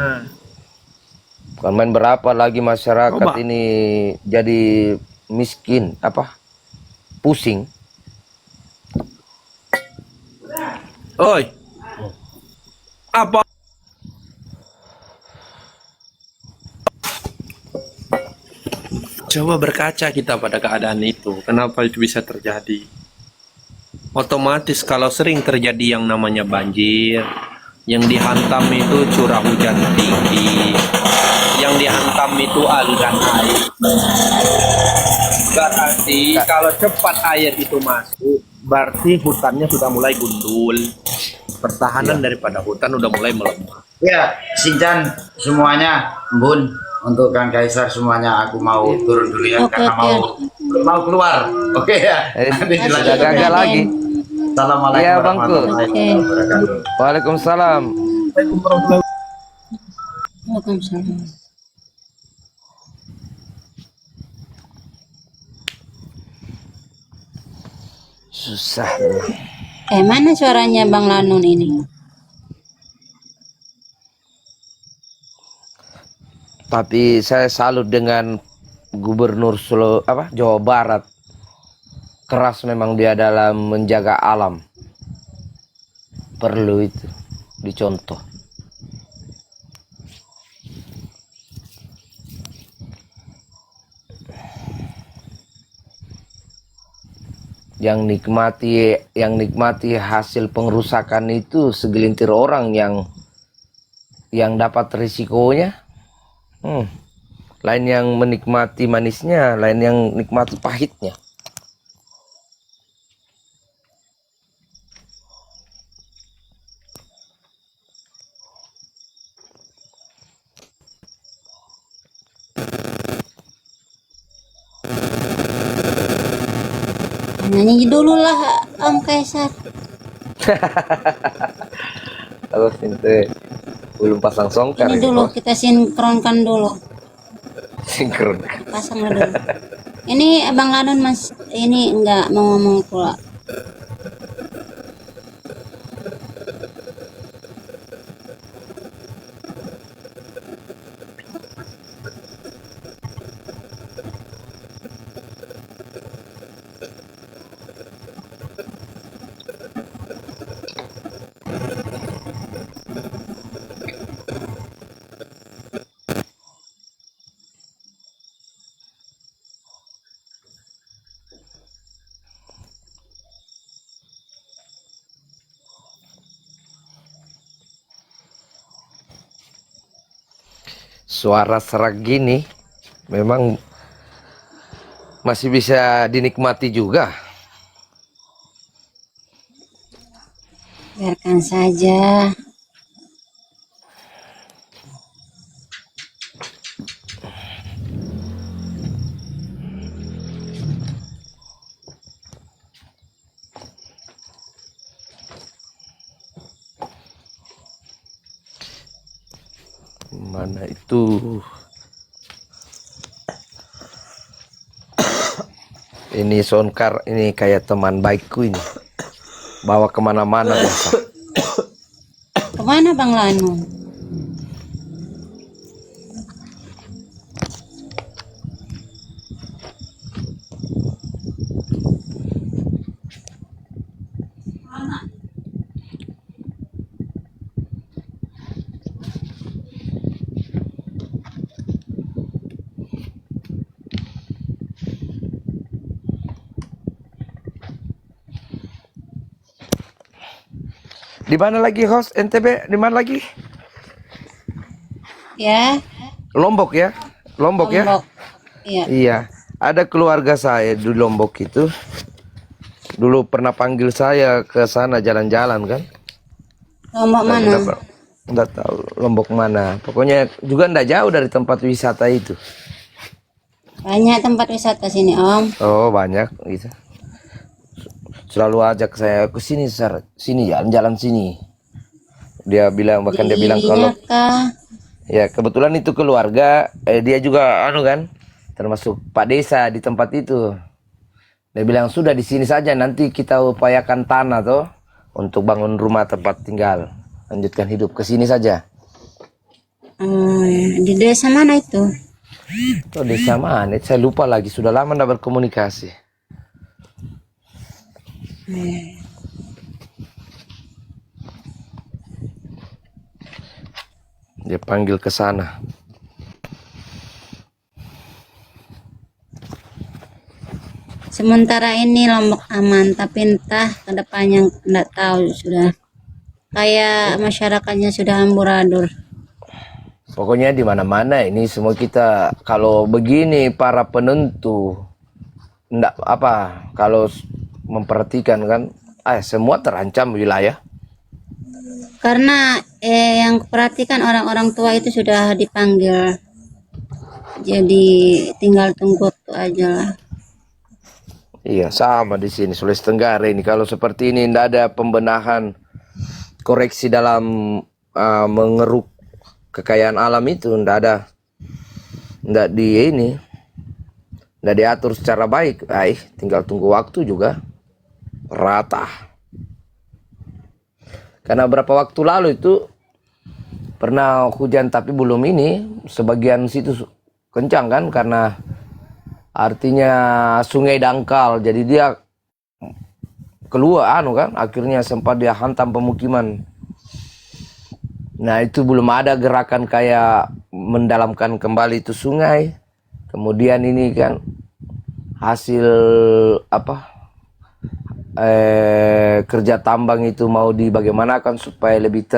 Bukan main berapa lagi masyarakat Coba. ini jadi miskin, pusing. Oi. Apa? Coba berkaca kita pada keadaan itu. Kenapa itu bisa terjadi? Otomatis kalau sering terjadi yang namanya banjir, yang dihantam itu curah hujan tinggi, yang dihantam itu aliran air. Berarti kalau cepat air itu masuk, berarti hutannya sudah mulai gundul. Pertahanan daripada hutan udah mulai melemah. Ya, Sincan semuanya, Bun, untuk Kang Kaisar semuanya aku mau turun dulu ya karena mau keluar. Oke ya. Nanti Sudah dilanjut. gagal lagi. Assalamualaikum Iya, Bangku. warahmatullahi wabarakatuh. Waalaikumsalam. Assalamualaikum warahmatullahi Waalaikumsalam. Susah. Mana suaranya Bang Lanun ini? Tapi saya salut dengan Gubernur Jawa Barat. Keras memang dia dalam menjaga alam. Perlu itu dicontoh. Yang nikmati hasil pengrusakan itu segelintir orang yang dapat risikonya. Lain yang menikmati manisnya, lain yang nikmati pahitnya. Nyanyi dulu lah Om Kaisar. Kalau sinte belum pasang songkar Ini dulu kita sinkronkan dulu. sinkron. Pasang dulu. Ini Abang Lanun Mas ini enggak mau ngomong pula. Suara serak gini memang masih bisa dinikmati juga. Biarkan saja. Mana itu? Ini soundcar ini kayak teman baikku ini. Bawa kemana-mana biasa. Kemana Bang Lanun? Di mana lagi host NTB? Di mana lagi? Ya, Lombok ya? Lombok ya? Lombok. Iya. Iya. Ada keluarga saya di Lombok itu. Dulu pernah panggil saya ke sana jalan-jalan kan? Lombok mana? Enggak tahu Lombok mana. Pokoknya juga enggak jauh dari tempat wisata itu. Banyak tempat wisata sini Om. Oh, banyak gitu. Selalu ajak saya ke sini, sini jalan-jalan sini. Dia bilang bahkan dia bilang kalau ya kebetulan itu keluarga, dia juga kan, termasuk Pak Desa di tempat itu. Dia bilang sudah di sini saja nanti kita upayakan tanah toh untuk bangun rumah tempat tinggal, lanjutkan hidup ke sini saja. Di desa mana itu? Oh, desa mana? Saya lupa lagi, sudah lama tidak berkomunikasi. Dia panggil ke sana. Sementara ini Lombok aman, tapi entah kedepannya enggak tahu sudah. Kayak masyarakatnya sudah amburadul. Pokoknya di mana-mana ini semua kita kalau begini para penentu enggak apa kalau memperhatikan kan semua terancam wilayah. Karena yang perhatikan orang-orang tua itu sudah dipanggil. Jadi tinggal tunggu waktu aja lah. Iya, sama di sini Sulawesi Tenggara ini kalau seperti ini tidak ada pembenahan koreksi dalam mengeruk kekayaan alam itu, ndak diatur secara baik. Tinggal tunggu waktu juga rata. Karena berapa waktu lalu itu pernah hujan tapi belum ini, sebagian situ kencang kan, karena artinya sungai dangkal, jadi dia keluar kan, akhirnya sempat dia hantam pemukiman. Nah itu belum ada gerakan kayak mendalamkan kembali itu sungai. Kemudian ini kan hasil kerja tambang itu mau dibagaimanakan supaya lebih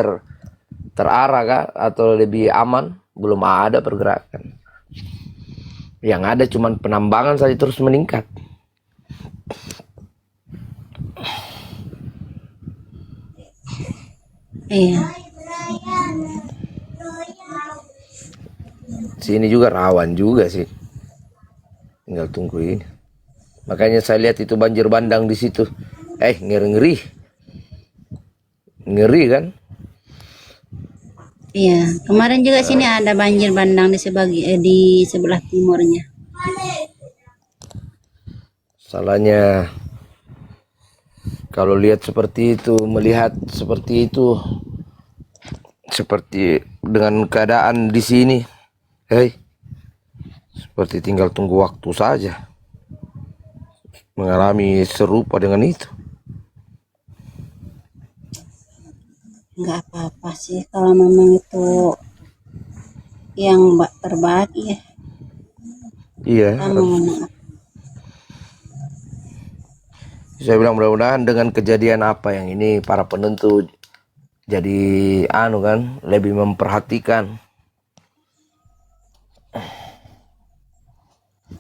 terarah kan, atau lebih aman. Belum ada pergerakan. Yang ada cuman penambangan saja terus meningkat. Iya. Sini juga rawan juga sih. Tinggal tunggu ini. Makanya saya lihat itu banjir bandang di situ. Ngeri. Ngeri kan? Iya, kemarin juga sini ada banjir bandang di sebelah timurnya. Salahnya kalau lihat seperti itu, melihat seperti itu, seperti dengan keadaan di sini, seperti tinggal tunggu waktu saja mengalami serupa dengan itu. Nggak apa-apa sih kalau memang itu yang terbaik ya. Iya. Kamu Saya bilang mudah-mudahan dengan kejadian apa yang ini para penentu jadi kan lebih memperhatikan.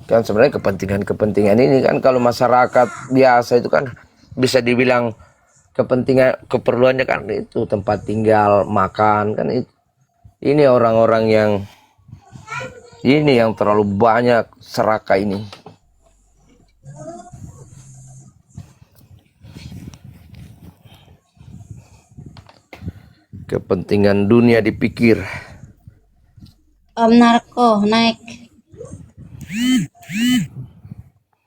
Kan sebenarnya kepentingan ini kan kalau masyarakat biasa itu kan bisa dibilang keperluannya kan itu tempat tinggal, makan kan itu. Ini orang-orang yang terlalu banyak serakah ini. Kepentingan dunia dipikir. Om Narko naik.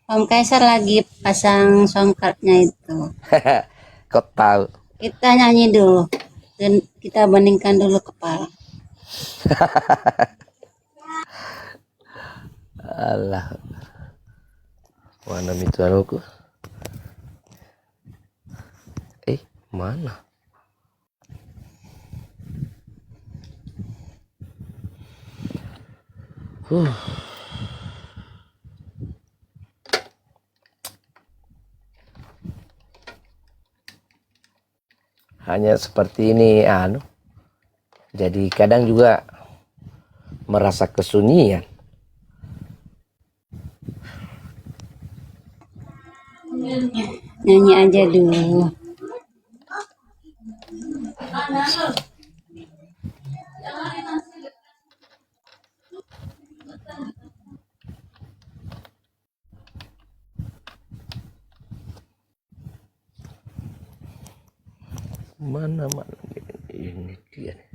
Om Kaisar lagi pasang songkatnya itu. Kau tahu? Kita nyanyi dulu dan kita bandingkan dulu kepala. Allah. Mana itu anakku? Mana? Hanya seperti ini jadi kadang juga merasa kesunyian. Nyanyi aja dulu. Mana ini dia nih.